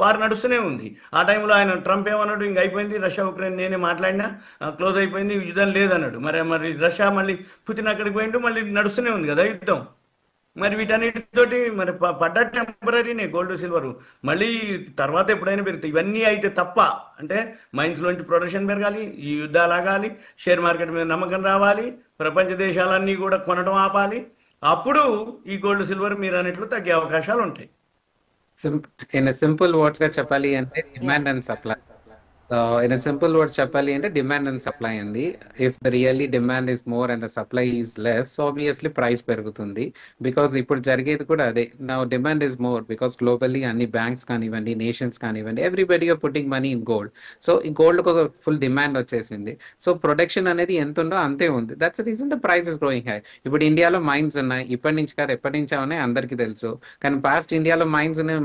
వార్ నడుస్తూనే ఉంది. ఆ టైంలో ఆయన ట్రంప్ ఏమన్నాడు, ఇంక అయిపోయింది రష్యా ఉక్రెయిన్ నేనే మాట్లాడినా క్లోజ్ అయిపోయింది, యుద్ధం లేదన్నాడు. మరి రష్యా మళ్ళీ పుతిన్ అక్కడికి పోయిండు, మళ్ళీ నడుస్తూనే ఉంది కదా యుద్ధం. మరి వీటన్నిటితోటి మరి పడ్డ టెంపరీనే గోల్డ్ సిల్వర్. మళ్ళీ తర్వాత ఎప్పుడైనా పెరుగుతాయి. ఇవన్నీ అయితే తప్ప, అంటే మైన్స్లోంచి ప్రొడక్షన్ పెరగాలి, ఈ యుద్ధాలు ఆగాలి, షేర్ మార్కెట్ మీద నమ్మకం రావాలి, ప్రపంచ దేశాలన్నీ కూడా కొనడం ఆపాలి. అప్పుడు ఈ గోల్డ్ సిల్వర్ మీరు అన్నట్లు తగ్గే అవకాశాలు ఉంటాయి. ఇన్ సింపుల్ వర్డ్స్ గా చెప్పాలి అంటే demand and supply. In a simple words చెప్పాలి అంటే డిమాండ్ అండ్ సప్లై అండి. If the really demand is more and the supply is less, obviously price పెరుగుతుంది. బికాస్ ఇప్పుడు జరిగేది కూడా అదే. నా demand is more because globally అన్ని బ్యాంక్స్ కానివ్వండి, నేషన్స్ కానివ్వండి, everybody are putting money in gold. So ఈ గోల్డ్కి ఒక ఫుల్ డిమాండ్ వచ్చేసింది. సో ప్రొడక్షన్ అనేది ఎంత ఉందో అంతే ఉంది. That's reason the price is growing high. ఇప్పుడు ఇండియాలో మైన్స్ ఉన్నాయి, ఇప్పటి నుంచి కాదు ఎప్పటి నుంచో ఉన్నాయి, అందరికీ తెలుసు. కానీ పాస్ట్ ఇండియాలో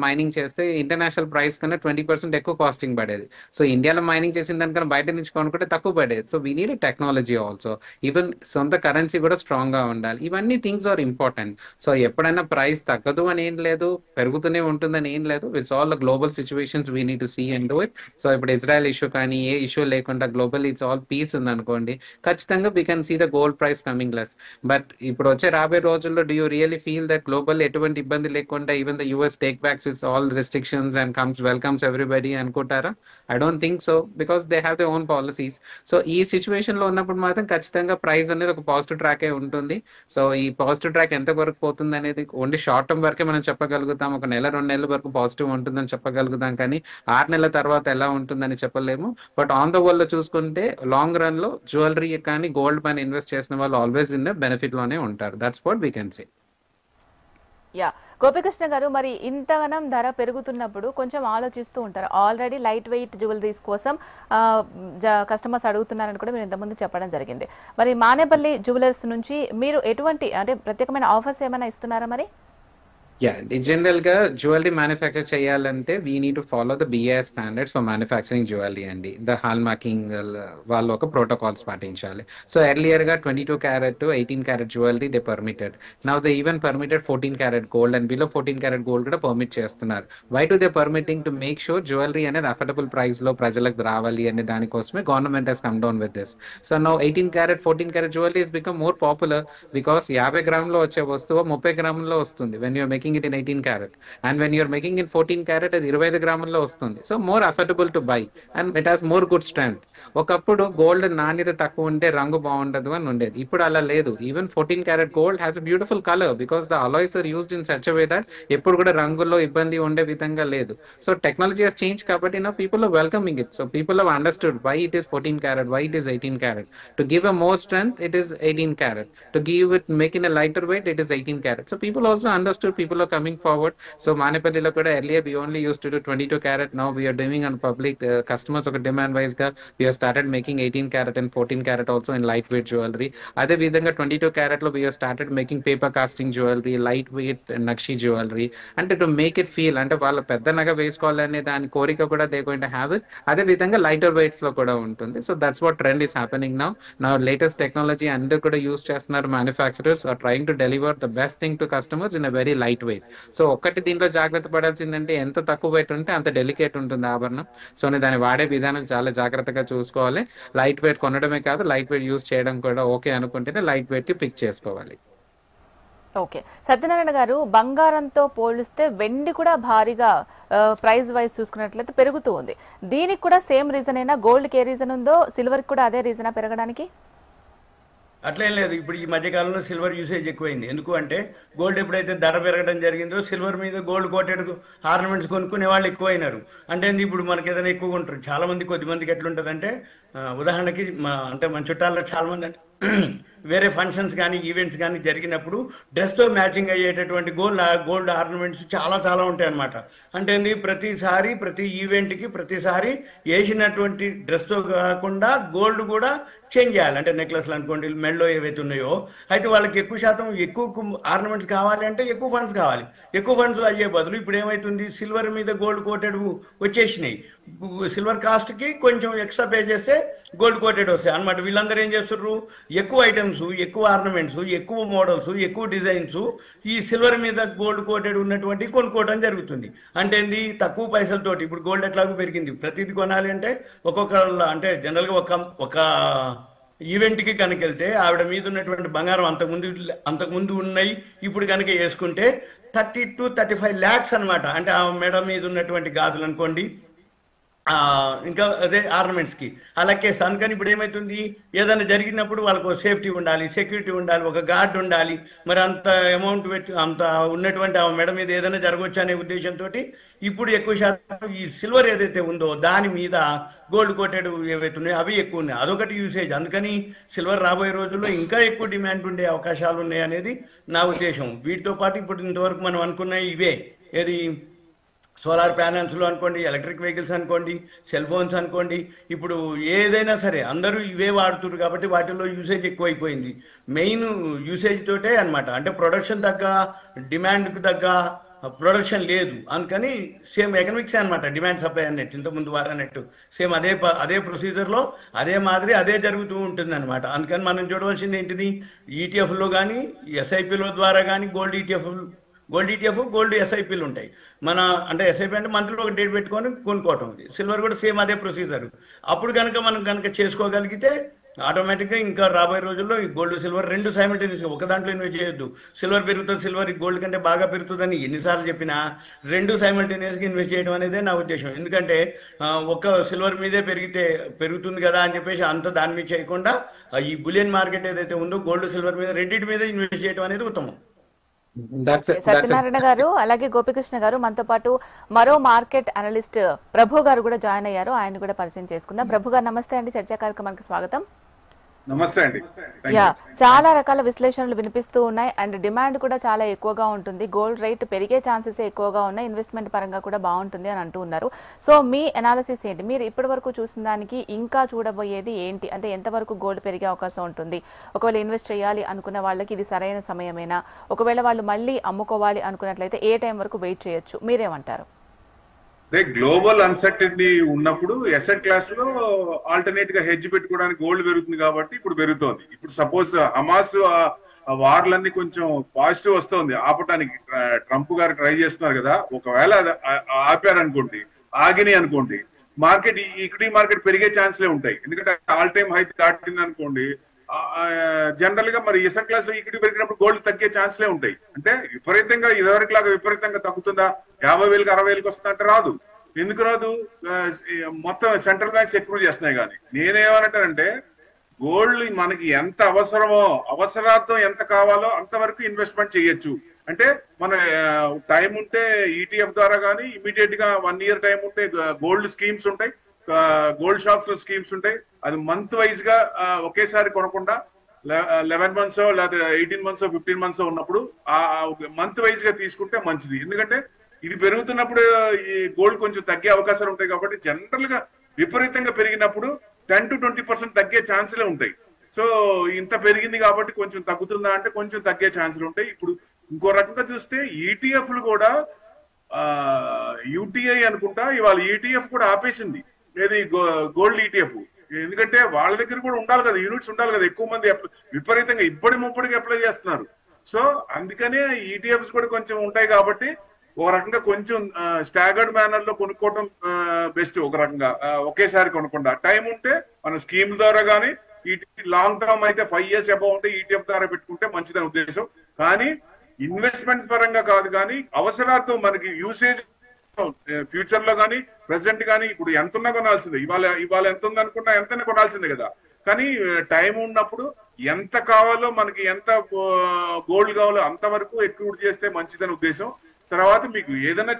మైనింగ్ చేస్తే ఇంటర్నేషనల్ ప్రైస్ కన్నా 20% ఎక్కువ కాస్టింగ్ పడేది. సో ఇండియాలో మైనింగ్ చేసిన దానికన్నా బయట నుంచి కొనుక్కుంటే తక్కువ పడేది. So we need technology also. Even సొంత కరెన్సీ కూడా స్ట్రాంగ్ గా ఉండాలి. ఇవన్నీ థింగ్స్ ఆర్ ఇంపార్టెంట్. సో ఎప్పుడైనా ప్రైస్ తగ్గదు అని ఏం లేదు, పెరుగుతూనే ఉంటుందని ఏం లేదు. It's all the global situations we need to see and do it. So ఇప్పుడు ఇజ్రాయెల్ ఇష్యూ కానీ ఏ ఇష్యూ లేకుండా గ్లోబల్ ఇట్స్ ఆల్ పీస్ ఉంది అనుకోండి, ఖచ్చితంగా we can see the gold price coming less. But ఇప్పుడు వచ్చే రాబోయే రోజుల్లో do you really feel that global ఎటువంటి ఇబ్బంది లేకుండా even the US take backs its all restrictions and welcomes everybody అనుకుంటారా? I don't think so because they have their own policies. So ఈ situation లో ఉన్నప్పుడు మాత్రం ఖచ్చితంగా ప్రైస్ అనేది ఒక పాజిటివ్ ట్రాక్ ఉంటుంది. సో ఈ పాజిటివ్ ట్రాక్ ఎంత వరకు పోతుంది అనేది ఓన్లీ షార్ట్ టర్మ్ వరకే మనం చెప్పగలుగుతాం. ఒక నెల 2 నెలల వరకు పాజిటివ్ ఉంటుందని చెప్పగలుగుతాం, కానీ 6 నెలల తర్వాత ఎలా ఉంటుందని చెప్పలేము. బట్ ఆన్ ద వరల్డ్ లో చూసుకుంటే లాంగ్ రన్ లో జ్యువెలరీ కానీ గోల్డ్ పైన ఇన్వెస్ట్ చేసిన వాళ్ళు ఆల్వేస్ ఇన్ బెనిఫిట్ లోనే ఉంటారు. That's what we can say. Yeah, Gopikrishna గారు, మరి ఇంతగానం ధర పెరుగుతున్నప్పుడు కొంచెం ఆలోచిస్తూ ఉంటారు. ఆల్రెడీ లైట్ వెయిట్ జ్యువెలరీస్ కోసం కస్టమర్స్ అడుగుతున్నారని కూడా మీరు ఇంతకుముందు చెప్పడం జరిగింది. మరి మానేపల్లి జ్యువెలర్స్ నుంచి మీరు ఎటువంటి అంటే ప్రత్యేకమైన ఆఫర్స్ ఏమైనా ఇస్తున్నారా మరి? జనరల్ గా జ్యువెలరీ మ్యానుఫ్యాక్చర్ చేయాలంటే we need to follow the BIS standards for manufacturing jewellery అండి. ద హాల్ మార్కింగ్ వాళ్ళు ఒక ప్రోటోకాల్స్ పాటించాలి. సో ఎర్లియర్ గా 22 carat to 18 carat jewellery they permitted. Now they even permitted 14 carat gold and below 14 carat gold కూడా permit చేస్తున్నారు. Why to they permitting? To make sure jewellery అనేది affordable price లో ప్రజలకు రావాలి అనే దానికోసమే government has come down with this. So now 18 carrot 14 carrot jewellery is become more popular because 50 గ్రాములో వచ్చే వస్తువు 30 గ్రాముల్లో వస్తుంది when you're making it in 18 carat, and when you're making in 14 carat అది 25 గ్రాముల్లో వస్తుంది. So more affordable to buy and it has more good strength. ఒకప్పుడు gold నాణ్యత తక్కువ ఉంటే రంగు బాగుండదు అని ఉండేది, ఇప్పుడు అలా లేదు. Even 14 carat gold has a beautiful colour because the alloys are used in such way that ఎప్పుడు కూడా రంగుల్లో ఇబ్బంది ఉండే విధంగా లేదు. సో టెక్నాలజీ హస్ చేంజ్ కాబట్టి now people are welcoming it. So people have understood why it is 14 carat, why it is 18 carat. To give a more strength, it is 18 carat. To give it, make it a lighter weight, it is 18 carat. So people also understood, people are coming forward. So Manipalli kuda earlier we only used to do 22 carat. Now we are doing on public customers oka demand wise ga we have started making 18 carat and 14 carat also in lightweight jewelry. Ade vidhanga 22 carat lo we have started making paper casting jewelry, lightweight nakshi jewelry, and to make it feel ante vaalla pedda naga vesukovalane dani korika kuda they going to have it. Ade vidhanga lighter weights lo kuda untundi. So that's what trend is happening now. Now latest technology andaru kuda use chestunaru. Manufacturers are trying to deliver the best thing to customers in a very lightweight. So ఒక్కటి దీంట్లో జాగ్రత్త పడాల్సిందంటే ఎంత తక్కువ wait ఉంటే అంత delicate ఉంటుంది ఆభరణం. So దాన్ని వాడే విధానం చాలా జాగ్రత్తగా చూసుకోవాలి. లైట్ వెయిట్ కొనడమే కాదు, లైట్ వెయిట్ యూజ్ చేయడం కూడా ఓకే అనుకుంటేనే లైట్ వెయిట్ కి పిక్ చేసుకోవాలి. ఓకే, సత్యనారాయణ గారు, బంగారంతో పోలిస్తే వెండి కూడా భారీగా ప్రైస్ వైజ్ చూసుకున్నట్లయితే పెరుగుతూ ఉంది. దీనికి కూడా సేమ్ రీజన్ అయినా గోల్డ్కి ఏ రీజన్ ఉందో సిల్వర్కి కూడా అదే రీజనా పెరగడానికి? అట్లేం లేదు. ఇప్పుడు ఈ మధ్యకాలంలో సిల్వర్ యూసేజ్ ఎక్కువైంది. ఎందుకు అంటే గోల్డ్ ఎప్పుడైతే ధర పెరగడం జరిగిందో సిల్వర్ మీద గోల్డ్ కోటెడ్ ఆర్నమెంట్స్ కొనుక్కునే వాళ్ళు ఎక్కువైనారు. అంటే ఇప్పుడు మనకి ఏదైనా ఎక్కువగా ఉంటారు. చాలా మంది, కొద్దిమందికి ఎట్లుంటుంది అంటే ఉదాహరణకి అంటే మన చుట్టాల్లో చాలా మంది అంటే వేరే ఫంక్షన్స్ కానీ ఈవెంట్స్ కానీ జరిగినప్పుడు డ్రెస్తో మ్యాచింగ్ అయ్యేటటువంటి గోల్డ్ ఆర్నమెంట్స్ చాలా చాలా ఉంటాయి అన్నమాట. అంటే ప్రతిసారి ప్రతి ఈవెంట్కి ప్రతిసారి వేసినటువంటి డ్రెస్తో కాకుండా గోల్డ్ కూడా చేంజ్ చేయాలి. అంటే నెక్లెస్లు అనుకోండి, మెడలో ఏవైతే ఉన్నాయో, అయితే వాళ్ళకి ఎక్కువ శాతం ఎక్కువ ఆర్నమెంట్స్ కావాలి అంటే ఎక్కువ ఫండ్స్ కావాలి. ఎక్కువ ఫండ్స్ అయ్యే బదులు ఇప్పుడు ఏమవుతుంది, సిల్వర్ మీద గోల్డ్ కోటెడ్ వచ్చేసినాయి. సిల్వర్ కాస్ట్కి కొంచెం ఎక్స్ట్రా పే చేస్తే గోల్డ్ కోటెడ్ వస్తాయి అన్నమాట. వీళ్ళందరూ ఏం చేస్తున్నారు, ఎక్కువ ఐటమ్స్, ఎక్కువ ఆర్నమెంట్స్, ఎక్కువ మోడల్స్, ఎక్కువ డిజైన్స్ ఈ సిల్వర్ మీద గోల్డ్ కోటెడ్ ఉన్నటువంటి కొనుక్కోవడం జరుగుతుంది. అంటే తక్కువ పైసలతోటి. ఇప్పుడు గోల్డ్ ఎట్లాగో పెరిగింది, ప్రతిదీ కొనాలి అంటే ఒక్కొక్క అంటే జనరల్గా ఒక ఈవెంట్కి కనుక వెళ్తే ఆవిడ మీద ఉన్నటువంటి బంగారం అంతకుముందు ఉన్నాయి, ఇప్పుడు కనుక వేసుకుంటే 30 to 35 lakhs అనమాట. అంటే ఆ మెడ మీద ఉన్నటువంటి గాజులు అనుకోండి, ఇంకా అదే ఆర్నమెంట్స్కి అలాకేసి. అందుకని ఇప్పుడు ఏమవుతుంది, ఏదైనా జరిగినప్పుడు వాళ్ళకు సేఫ్టీ ఉండాలి, సెక్యూరిటీ ఉండాలి, ఒక గార్డ్ ఉండాలి. మరి అంత అమౌంట్ పెట్టి అంత ఉన్నటువంటి ఆ మెడ మీద ఏదైనా జరగవచ్చు అనే ఉద్దేశంతో ఇప్పుడు ఎక్కువ శాతం ఈ సిల్వర్ ఏదైతే ఉందో దాని మీద గోల్డ్ కోటెడ్ ఏవైతే ఉన్నాయో అవి ఎక్కువ ఉన్నాయి. అదొకటి యూసేజ్. అందుకని సిల్వర్ రాబోయే రోజుల్లో ఇంకా ఎక్కువ డిమాండ్ ఉండే అవకాశాలు ఉన్నాయి అనేది నా ఉద్దేశం. వీటితో పాటు ఇప్పుడు ఇంతవరకు మనం అనుకున్న ఇవే, ఏది సోలార్ ప్యానల్స్లో అనుకోండి, ఎలక్ట్రిక్ వెహికల్స్ అనుకోండి, సెల్ ఫోన్స్ అనుకోండి, ఇప్పుడు ఏదైనా సరే అందరూ ఇవే వాడుతున్నారు కాబట్టి వాటిల్లో యూసేజ్ ఎక్కువైపోయింది. మెయిన్ యూసేజ్ తోటే అనమాట. అంటే ప్రొడక్షన్ తగ్గ, డిమాండ్కి తగ్గ ప్రొడక్షన్ లేదు. అందుకని సేమ్ ఎకనామిక్స్ అనమాట, డిమాండ్ సప్లై అన్నట్టు, ఇంతకుముందు వారన్నట్టు సేమ్ అదే ప్రొసీజర్లో అదే మాదిరి అదే జరుగుతూ ఉంటుంది అనమాట. అందుకని మనం చూడవలసింది ఏంటిది, ఈటీఎఫ్లో కానీ ఎస్ఐపిలో ద్వారా కానీ గోల్డ్ ఈటీఎఫ్ గోల్డ్ ఎస్ఐపీలు ఉంటాయి. అంటే ఎస్ఐపి అంటే మంత్లీలో ఒక డేట్ పెట్టుకొని కొనుక్కోవటం. సిల్వర్ కూడా సేమ్ అదే ప్రొసీజర్. అప్పుడు కనుక మనం చేసుకోగలిగితే ఆటోమేటిక్గా ఇంకా రాబోయే రోజుల్లో ఈ గోల్డ్ సిల్వర్ రెండు సైమల్టేనియస్గా ఒక దాంట్లో ఇన్వెస్ట్ చేయొద్దు. సిల్వర్ పెరుగుతుంది, సిల్వర్ గోల్డ్ కంటే బాగా పెరుగుతుందని ఎన్నిసార్లు చెప్పినా రెండు సైమల్టేనియస్గా ఇన్వెస్ట్ చేయడం అనేదే నా ఉద్దేశం. ఎందుకంటే ఒక సిల్వర్ మీదే పెరుగుతుంది కదా అని చెప్పేసి అంత దాని మీద చేయకుండా ఈ బులియన్ మార్కెట్ ఏదైతే ఉందో గోల్డ్ సిల్వర్ మీద రెండింటి మీద ఇన్వెస్ట్ చేయడం అనేది ఉత్తమం. సత్యనారాయణ గారు అలాగే గోపికృష్ణ గారు మనతో పాటు మరో మార్కెట్ అనలిస్ట్ ప్రభు గారు కూడా జాయిన్ అయ్యారు. ఆయన కూడా పరిచయం చేసుకుందాం. ప్రభు గారు నమస్తే అండి, చర్చా కార్యక్రమానికి స్వాగతం. నమస్తే అండి. చాలా రకాల విశ్లేషణలు వినిపిస్తూ ఉన్నాయి అండ్ డిమాండ్ కూడా చాలా ఎక్కువగా ఉంటుంది. గోల్డ్ రేట్ పెరిగే ఛాన్సెస్ ఎక్కువగా ఉన్నాయి, ఇన్వెస్ట్మెంట్ పరంగా కూడా బాగుంటుంది అని అంటూ ఉన్నారు. సో మీ అనాలిసిస్ ఏంటి? మీరు ఇప్పటి వరకు చూసిన దానికి ఇంకా చూడబోయేది ఏంటి? అంటే ఎంతవరకు గోల్డ్ పెరిగే అవకాశం ఉంటుంది? ఒకవేళ ఇన్వెస్ట్ చేయాలి అనుకున్న వాళ్ళకి ఇది సరైన సమయమేనా? ఒకవేళ వాళ్ళు మళ్ళీ అమ్ముకోవాలి అనుకున్నట్లయితే ఏ టైం వరకు వెయిట్ చేయొచ్చు? మీరేమంటారు? గ్లోబల్ అన్సర్టనిటీ ఉన్నప్పుడు ఎసెట్ క్లాస్ లో ఆల్టర్నేట్ గా హెడ్జ్ పెట్టుకోవడానికి గోల్డ్ పెరుగుతుంది కాబట్టి ఇప్పుడు పెరుగుతోంది. ఇప్పుడు సపోజ్ హమాస్ వార్లన్నీ కొంచెం పాజిటివ్ వస్తుంది ఆపటానికి ట్రంప్ గారు ట్రై చేస్తున్నారు కదా. ఒకవేళ ఆపారనుకోండి, ఆగిని అనుకోండి, మార్కెట్ ఈక్విటీ మార్కెట్ పెరిగే ఛాన్స్లే ఉంటాయి. ఎందుకంటే ఆల్ టైమ్ హై దాటింది అనుకోండి, జనరల్ గా మరి ఎసెట్ క్లాస్ లో ఈక్విటీ పెరిగినప్పుడు గోల్డ్ తగ్గే ఛాన్స్లే ఉంటాయి. అంటే విపరీతంగా ఇదివరకు లాగా విపరీతంగా తగ్గుతుందా, 50,000కి 60,000కి వస్తుందా అంటే రాదు. ఎందుకు రాదు? మొత్తం సెంట్రల్ బ్యాంక్స్ ఎక్కువ చేస్తున్నాయి. కానీ నేనేమనంటానంటే గోల్డ్ మనకి ఎంత అవసరమో, అవసరార్థం ఎంత కావాలో అంతవరకు ఇన్వెస్ట్మెంట్ చేయొచ్చు. అంటే మన టైం ఉంటే ఈటీఎఫ్ ద్వారా కానీ ఇమీడియట్ గా 1 year టైం ఉంటే గోల్డ్ స్కీమ్స్ ఉంటాయి, గోల్డ్ షాప్స్ లో స్కీమ్స్ ఉంటాయి. అది మంత్ వైజ్ గా ఒకేసారి కొనకుండా 11 months లేదా 18 months 15 months ఉన్నప్పుడు మంత్ వైజ్ గా తీసుకుంటే మంచిది. ఎందుకంటే ఇది పెరుగుతున్నప్పుడు ఈ గోల్డ్ కొంచెం తగ్గే అవకాశాలు ఉంటాయి. కాబట్టి జనరల్ గా విపరీతంగా పెరిగినప్పుడు 10 to 20% తగ్గే ఛాన్సులే ఉంటాయి. సో ఇంత పెరిగింది కాబట్టి కొంచెం తగ్గుతుందా అంటే కొంచెం తగ్గే ఛాన్సులు ఉంటాయి. ఇప్పుడు ఇంకో రకంగా చూస్తే ఈటీఎఫ్లు కూడా యూటీఐ అనుకుంటా ఇవాళ ఈటీఎఫ్ కూడా ఆపేసింది, ఏది గోల్డ్ ఈటీఎఫ్. ఎందుకంటే వాళ్ళ దగ్గర కూడా ఉండాలి కదా, యూనిట్స్ ఉండాలి కదా. ఎక్కువ మంది విపరీతంగా ఇప్పటికి అప్లై చేస్తున్నారు. సో అందుకనే ఈటీఎఫ్స్ కూడా కొంచెం ఉంటాయి కాబట్టి ఒక రకంగా కొంచెం స్టాగర్డ్ మేనర్ లో కొనుక్కోవడం బెస్ట్. ఒక రకంగా ఒకేసారి కొనకుండా టైం ఉంటే మన స్కీమ్ ద్వారా కానీ లాంగ్ టర్మ్ అయితే 5 years అబౌవ్ ఉంటే ఈటీఎఫ్ ద్వారా పెట్టుకుంటే మంచిదని ఉద్దేశం. కానీ ఇన్వెస్ట్మెంట్ పరంగా కాదు, కానీ అవసరార్థం మనకి యూసేజ్ ఫ్యూచర్ లో కానీ ప్రెసెంట్ కానీ ఇప్పుడు ఎంత ఉన్నా కొనాల్సిందే. ఇవాళ ఎంత ఉంది అనుకున్నా ఎంతనే కొనాల్సిందే కదా. కానీ టైం ఉన్నప్పుడు ఎంత కావాలో మనకి ఎంత గోల్డ్ కావాలో అంతవరకు ఎక్కువ చేస్తే మంచిదని ఉద్దేశం. తర్వాత మీకు ఏదైనా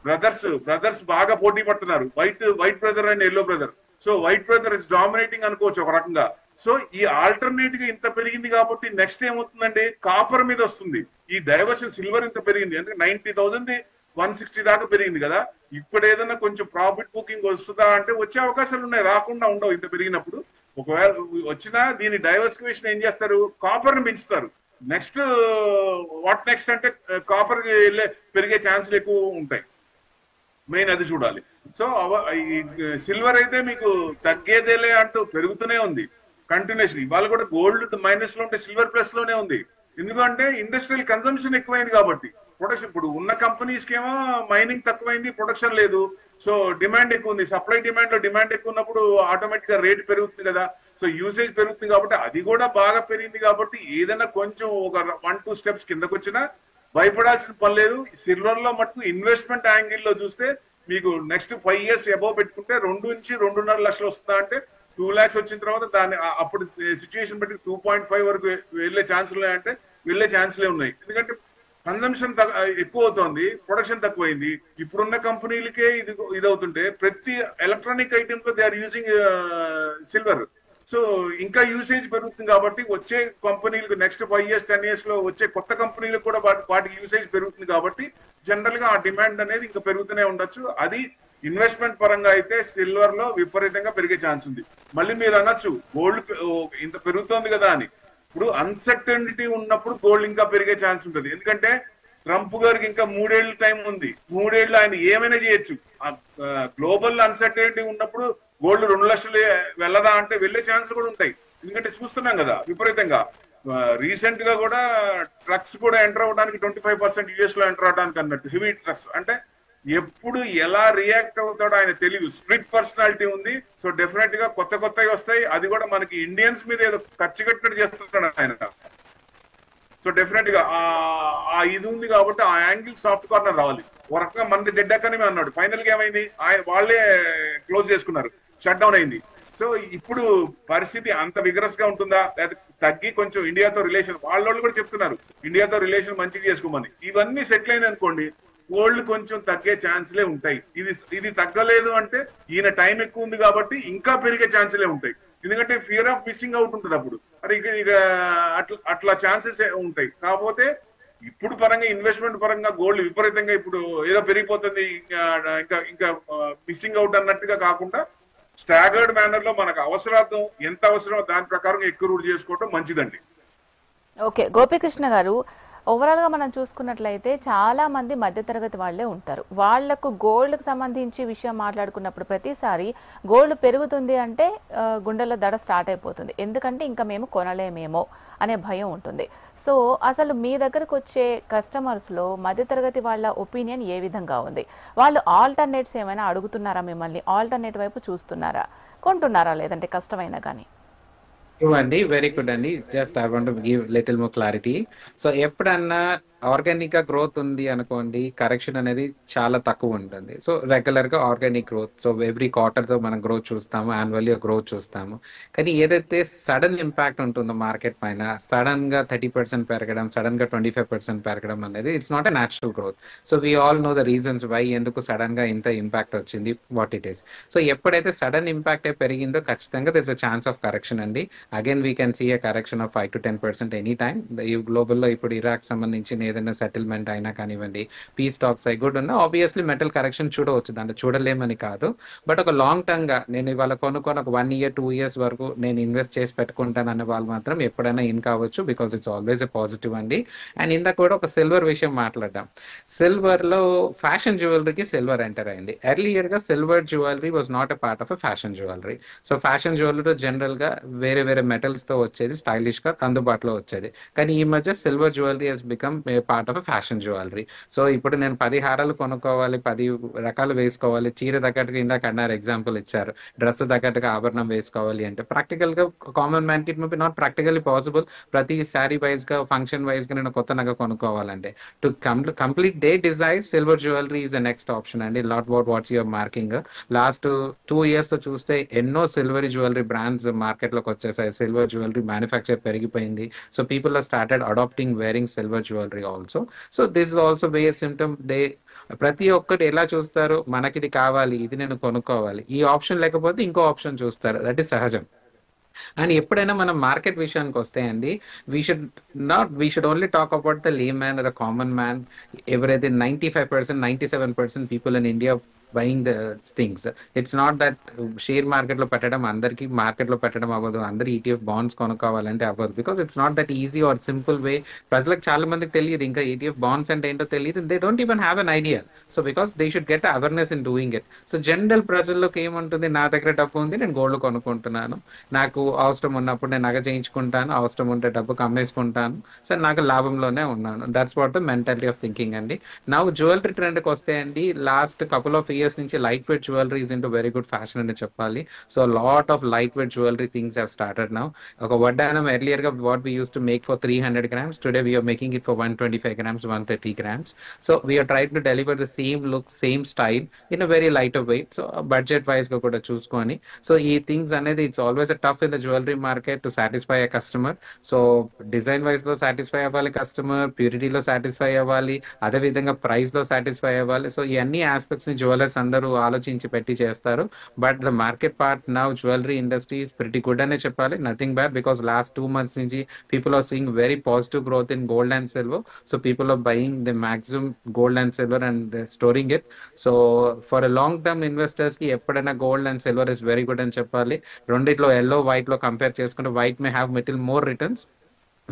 బ్రదర్స్ బాగా పోటీ పడుతున్నారు, white brother and yellow brother. So white brother is dominating అనుకోవచ్చు ఒక రకంగా. సో ఈ ఆల్టర్నేట్ గా ఇంత పెరిగింది కాబట్టి నెక్స్ట్ ఏమవుతుందంటే కాపర్ మీద వస్తుంది. ఈ డైవర్షన్ సిల్వర్ ఇంత పెరిగింది అంటే 90,000 160 దాకా పెరిగింది కదా. ఇప్పుడు ఏదైనా కొంచెం ప్రాఫిట్ బుకింగ్ వస్తుందా అంటే వచ్చే అవకాశాలు ఉన్నాయి, రాకుండా ఉండవు. ఇంత పెరిగినప్పుడు ఒకవేళ వచ్చినా దీని డైవర్సిఫికేషన్ ఏం చేస్తారు, కాపర్ ని పెంచుతారు. నెక్స్ట్ వాట్ నెక్స్ట్ అంటే కాపర్ పెరిగే ఛాన్సులు ఎక్కువ ఉంటాయి. మెయిన్ అది చూడాలి. సో సిల్వర్ అయితే మీకు తగ్గేదేలే అంటూ పెరుగుతూనే ఉంది కంటిన్యూషన్. ఇవాళ కూడా గోల్డ్ మైనస్ లో ఉంటే సిల్వర్ ప్లస్ లోనే ఉంది. ఎందుకంటే ఇండస్ట్రియల్ కన్సంప్షన్ ఎక్కువైంది కాబట్టి. ప్రొడక్షన్ ఇప్పుడు ఉన్న కంపెనీస్ కేమో మైనింగ్ తక్కువైంది, ప్రొడక్షన్ లేదు. సో డిమాండ్ ఎక్కువ ఉంది. సప్లై డిమాండ్ లో డిమాండ్ ఎక్కువ ఉన్నప్పుడు ఆటోమేటిక్ గా రేట్ పెరుగుతుంది కదా. సో యూసేజ్ పెరుగుతుంది కాబట్టి అది కూడా బాగా పెరిగింది కాబట్టి ఏదైనా కొంచెం ఒక 1-2 steps కిందకు వచ్చినా భయపడాల్సిన పని లేదు. సిల్వర్ లో మటుకు ఇన్వెస్ట్మెంట్ యాంగిల్ లో చూస్తే మీకు నెక్స్ట్ 5 years అబౌవ్ పెట్టుకుంటే 2 నుంచి 2.5 లక్షలు వస్తుందా అంటే 2 lakhs వచ్చిన తర్వాత దాన్ని అప్పుడు సిచ్యువేషన్ బట్టి 2.5 వరకు వెళ్ళే ఛాన్సులు ఉన్నాయంటే వెళ్ళే ఛాన్సులే ఉన్నాయి. ఎందుకంటే కన్సంప్షన్ ఎక్కువ అవుతోంది, ప్రొడక్షన్ తక్కువైంది. ఇప్పుడున్న కంపెనీలకే ఇది అవుతుంటే ప్రతి ఎలక్ట్రానిక్ ఐటమ్ లో they are using silver. So ఇంకా యూసేజ్ పెరుగుతుంది కాబట్టి వచ్చే కంపెనీలకు నెక్స్ట్ 5 years 10 years లో వచ్చే కొత్త కంపెనీలకు కూడా వాటికి యూసేజ్ పెరుగుతుంది కాబట్టి జనరల్ గా ఆ డిమాండ్ అనేది ఇంకా పెరుగుతూనే ఉండొచ్చు. అది ఇన్వెస్ట్మెంట్ పరంగా అయితే సిల్వర్ లో విపరీతంగా పెరిగే ఛాన్స్ ఉంది. మళ్ళీ మీరు అనొచ్చు గోల్డ్ ఇంత పెరుగుతోంది కదా అని. ఇప్పుడు అన్సర్టనిటీ ఉన్నప్పుడు గోల్డ్ ఇంకా పెరిగే ఛాన్స్ ఉంటుంది. ఎందుకంటే ట్రంప్ గారికి ఇంకా 3 ఏళ్ళు టైం ఉంది. 3 ఏళ్ళు ఆయన ఏమైనా చేయొచ్చు. గ్లోబల్ అన్సర్టనిటీ ఉన్నప్పుడు గోల్డ్ 2 లక్షలు వెళ్ళదా అంటే వెళ్లే ఛాన్స్ కూడా ఉంటాయి. ఎందుకంటే చూస్తున్నాం కదా విపరీతంగా. రీసెంట్ గా కూడా ట్రక్స్ కూడా ఎంటర్ అవడానికి 25% యుఎస్ లో ఎంటర్ అవడానికి అన్నట్టు హెవీ ట్రక్స్ అంటే ఎప్పుడు ఎలా రియాక్ట్ అవుతాడో ఆయన తెలియదు. స్ప్లిట్ పర్సనాలిటీ ఉంది. సో డెఫినెట్ గా కొత్త కొత్తవి వస్తాయి. అది కూడా మనకి ఇండియన్స్ మీద ఏదో ఖర్చు కట్టినట్టు చేస్తున్నాడు ఆయన. సో డెఫినెట్ గా ఆ ఇది ఉంది కాబట్టి ఆ యాంగిల్ సాఫ్ట్ కార్నర్ రావాలి. ఒక రకంగా మనది డెడ్ ఎకానమీ అన్నాడు, ఫైనల్ గా ఏమైంది, వాళ్ళే క్లోజ్ చేసుకున్నారు, షట్ డౌన్ అయింది. సో ఇప్పుడు పరిస్థితి అంత విగ్రస్ గా ఉంటుందా, లేదా తగ్గి కొంచెం ఇండియాతో రిలేషన్, వాళ్ళు కూడా చెప్తున్నారు ఇండియాతో రిలేషన్ మంచిగా చేసుకోమని. ఇవన్నీ సెటిల్ అయింది అనుకోండి, గోల్డ్ కొంచెం తగ్గే ఛాన్స్లే ఉంటాయి. ఇది తగ్గలేదు అంటే ఈయన టైం ఎక్కువ ఉంది కాబట్టి ఇంకా పెరిగే ఛాన్స్లే ఉంటాయి. ఎందుకంటే ఫియర్ ఆఫ్ మిస్సింగ్ అవుట్ ఉంటుంది అప్పుడు. మరి ఇక అట్లా ఛాన్సెస్ ఉంటాయి. కాకపోతే ఇప్పుడు పరంగా ఇన్వెస్ట్మెంట్ పరంగా గోల్డ్ విపరీతంగా ఇప్పుడు ఏదో పెరిగిపోతుంది ఇంకా ఇంకా మిస్సింగ్ అవుట్ అన్నట్టుగా కాకుండా స్టాగర్డ్ మేనర్ లో మనకు అవసరార్థం ఎంత అవసరమో దాని ప్రకారం ఎక్కువ రూట్ చేసుకోవటం మంచిదండి. ఓకే గోపీకృష్ణ గారు, ఓవరాల్ గా మనం చూసుకున్నట్లయితే చాలా మంది మధ్యతరగతి వాళ్లే ఉంటారు. వాళ్లకు గోల్డ్ కి సంబంధించి విషయం మాట్లాడుకున్నప్పుడు ప్రతిసారి గోల్డ్ పెరుగుతుంది అంటే గుండెల్లో దడ స్టార్ట్ అయిపోతుంది. ఎందుకంటే ఇంకా మేము కొనలేమేమో అనే భయం ఉంటుంది. సో అసలు మీ దగ్గరకు వచ్చే కస్టమర్స్ లో మధ్యతరగతి వాళ్ళ ఒపీనియన్ ఏ విధంగా ఉంది? వాళ్ళు ఆల్టర్నేట్స్ ఏమైనా అడుగుతున్నారా మిమ్మల్ని? ఆల్టర్నేట్ వైపు చూస్తున్నారా, కొంటున్నారా, లేదంటే కష్టమైనా కానీ? అండి వెరీ గుడ్ అండి. Just I want to give little more clarity. So ఎప్పుడన్నా ఆర్గానిక్ గా గ్రోత్ ఉంది అనుకోండి, కరెక్షన్ అనేది చాలా తక్కువ ఉంటుంది. సో రెగ్యులర్ గా organic growth, so every quarter తో మనం గ్రోత్ చూస్తాము, యాన్యువల్లీ గ్రోత్ చూస్తాము. కానీ ఏదైతే సడన్ ఇంపాక్ట్ ఉంటుందో మార్కెట్ పైన, సడన్ గా 30% పెరగడం, సడన్ గా 25% పెరగడం అనేది it's not a natural growth. So we all know the reasons why, ఎందుకు సడన్ గా ఇంత ఇంపాక్ట్ వచ్చింది, వాట్ ఇట్ ఈస్. సో ఎప్పుడైతే సడన్ ఇంపాక్ట్ పెరిగిందో ఖచ్చితంగా this a chance of correction అండి. Again we can see a correction of 5 to 10% any time. ఈ global లో ఇప్పుడు ఇరాక్ సంబంధించిన ఏదైనా సెటిల్మెంట్ అయినా కానివ్వండి, పీస్ టాక్స్ అయి కూడా ఉన్నా ఆబ్వియస్లీ మెటల్ కరెక్షన్ చూడవచ్చు, దాంట్లో చూడలేమని కాదు. బట్ ఒక లాంగ్ టర్మ్ గా నేను ఇవాళ కొనుక్కొని ఒక 1 year 2 years వరకు నేను ఇన్వెస్ట్ చేసి పెట్టుకుంటాను అనే వాళ్ళు మాత్రం ఎప్పుడైనా ఇన్ కావచ్చు, because it's always a positive అండి. అండ్ ఇందాక కూడా ఒక సిల్వర్ విషయం మాట్లాడదాం. సిల్వర్ లో ఫ్యాషన్ జ్యువెలరీకి సిల్వర్ ఎంటర్ అయింది. ఎర్లియర్ గా silver jewellery was not a part of a fashion jewellery. So fashion jewellery general గా వేరే వేరే మెటల్స్ తో వచ్చేది, స్టైలిష్ గా అందుబాటులో వచ్చేది. కానీ ఈ మధ్య silver jewellery has become part of fashion jewellery. So ఇప్పుడు నేను 10 హారాలు కొనుక్కోవాలి, 10 రకాలు వేసుకోవాలి, చీర తగ్గట్టుగా ఇందాక అన్నారు ఎగ్జాంపుల్ ఇచ్చారు, డ్రెస్ తగ్గట్టుగా ఆభరణం వేసుకోవాలి అంటే ప్రాక్టికల్ గా కామన్ మ్యాన్ కి it may be not practically possible. ప్రతి శారీ వైజ్ గా, ఫంక్షన్ వైజ్ గా నేను కొత్త నగ కొనుక్కోవాలంటే to complete the desire silver jewellery is the next option అండి. Lot what's your marking. Last 2 years లో చూస్తే ఎన్నో సిల్వర్ జ్యువెలరీ బ్రాండ్స్ మార్కెట్ లోకి వచ్చేసాయి. సిల్వర్ జ్యువెలరీ మ్యానుఫ్యాక్చర్ పెరిగిపోయింది. So people are started adapting wearing silver jewellery also. So this is also way symptom. ప్రతి ఒక్కటి ఎలా చూస్తారు, మనకి ఇది కావాలి, ఇది నేను కొనుక్కోవాలి, ఈ ఆప్షన్ లేకపోతే ఇంకో ఆప్షన్ చూస్తారు, దట్ ఈస్ సహజం. అండ్ ఎప్పుడైనా మనం మార్కెట్ విషయానికి వస్తే అండి, we should only talk about the లే మ్యాన్ ఆర్ కామన్ మ్యాన్. ఎవరైతే 95%, 97% people in India buying the things. It's not that share market లో పెట్టడం అందరికి మార్కెట్ లో పెట్టడం అవ్వదు, అందరు ETF బాండ్స్ కొనుక్కోవాలంటే అవ్వదు. Because it's not that easy or simple way. ప్రజలకు చాలా మందికి తెలియదు ఇంకా ETF బాండ్స్ అంటే ఏంటో తెలియదు. They don't even have an idea. So because they should get awareness in doing it. So general ప్రజల్లోకి ఏముంటుంది, నా దగ్గర డబ్బు ఉంది, నేను గోల్డ్ కొనుక్కుంటున్నాను, నాకు అవసరం ఉన్నప్పుడు నేను నగ చేయించుకుంటాను, అవసరం ఉంటే డబ్బు కమ్మేసుకుంటాను, సో నాకు లాభంలోనే ఉన్నాను. That's what the mentality of thinking అండి. నా జ్యువెలరీ ట్రెండ్కి వస్తే అండి, లాస్ట్ కపుల్ ఆఫ్ ఇయర్స్ నుంచి light weight jewellery is into very good fashion అని చెప్పాలి. So lot of light weight jewellery things have started now. ఒక వడ్డానం ఎర్లియర్ గా what we use to make for 300 grams, today we're making it for 125 grams, 130 grams. So we're tried to deliver the same look, same style in a very light of weight. So budget wise గా కూడా చూసుకొని, so ఈ things అనేది it's always a tough in the jewellery market to satisfy a customer. So design wise లో satisfy అవ్వాలి customer, ప్యూరిటీలో satisfy అవ్వాలి, అదే విధంగా ప్రైస్ లో సాటిస్ఫై అవ్వాలి. సో ఈ అన్ని ఆస్పెక్ట్స్ ని జ్యువెలర్స్ అందరూ ఆలోచించి పెట్టి చేస్తారు. But the market part now jewellery industry is pretty good అనే చెప్పాలి, nothing bad. Because last 2 months నుంచి people are seeing very positive growth in gold and silver. So people are buying the maximum gold and silver and storing it. So for a long term investors కి ఎప్పుడైనా gold and silver is very good అని చెప్పాలి. రెండిట్లో yellow white లో compare చేసుకుంటే white may have little more returns,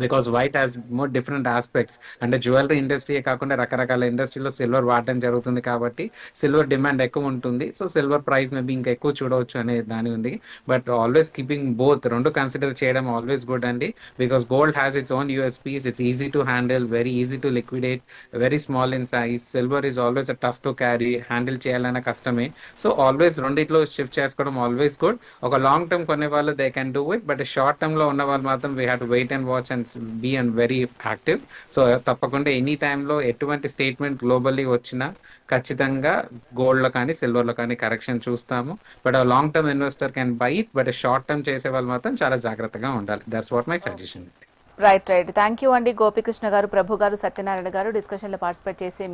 because white has more different aspects. అంటే jewellery industry కాకుండా రకరకాల ఇండస్ట్రీలో సిల్వర్ వాడటం జరుగుతుంది కాబట్టి సిల్వర్ డిమాండ్ ఎక్కువ ఉంటుంది. సో సిల్వర్ ప్రైస్ మేబీ ఇంకా ఎక్కువ చూడవచ్చు అనే దాని ఉంది. బట్ ఆల్వేస్ కీపింగ్ బోత్, రెండు కన్సిడర్ చేయడం ఆల్వేస్ గుడ్ అండి. Because gold has its own USPs, it's easy to handle, very easy to liquidate, very small in size. Silver is always tough to carry, handle చేయాలన్న కష్టమే. So always రెండిట్లో shift చేసుకోవడం always good. ఒక long term కొనే వాళ్ళు they can do it, but short term లో ఉన్న వాళ్ళు మాత్రం we have to wait and watch and be and very active. So తప్పకుండా ఎనీ టైంలో ఎటువంటి స్టేట్మెంట్ గ్లోబల్లీ వచ్చినా ఖచ్చితంగా గోల్డ్ లో కానీ సిల్వర్ లో కానీ కరెక్షన్ చూస్తాము. But long term investor can buy it, but short term చేసే వాళ్ళు మాత్రం చాలా జాగ్రత్తగా ఉండాలి. That's what my suggestion. Right. Thank you అండి. గోపికృష్ణ గారు, ప్రభు గారు, సత్యనారాయణ గారు డిస్కషన్ లో పార్టిసిపేట్ చేసి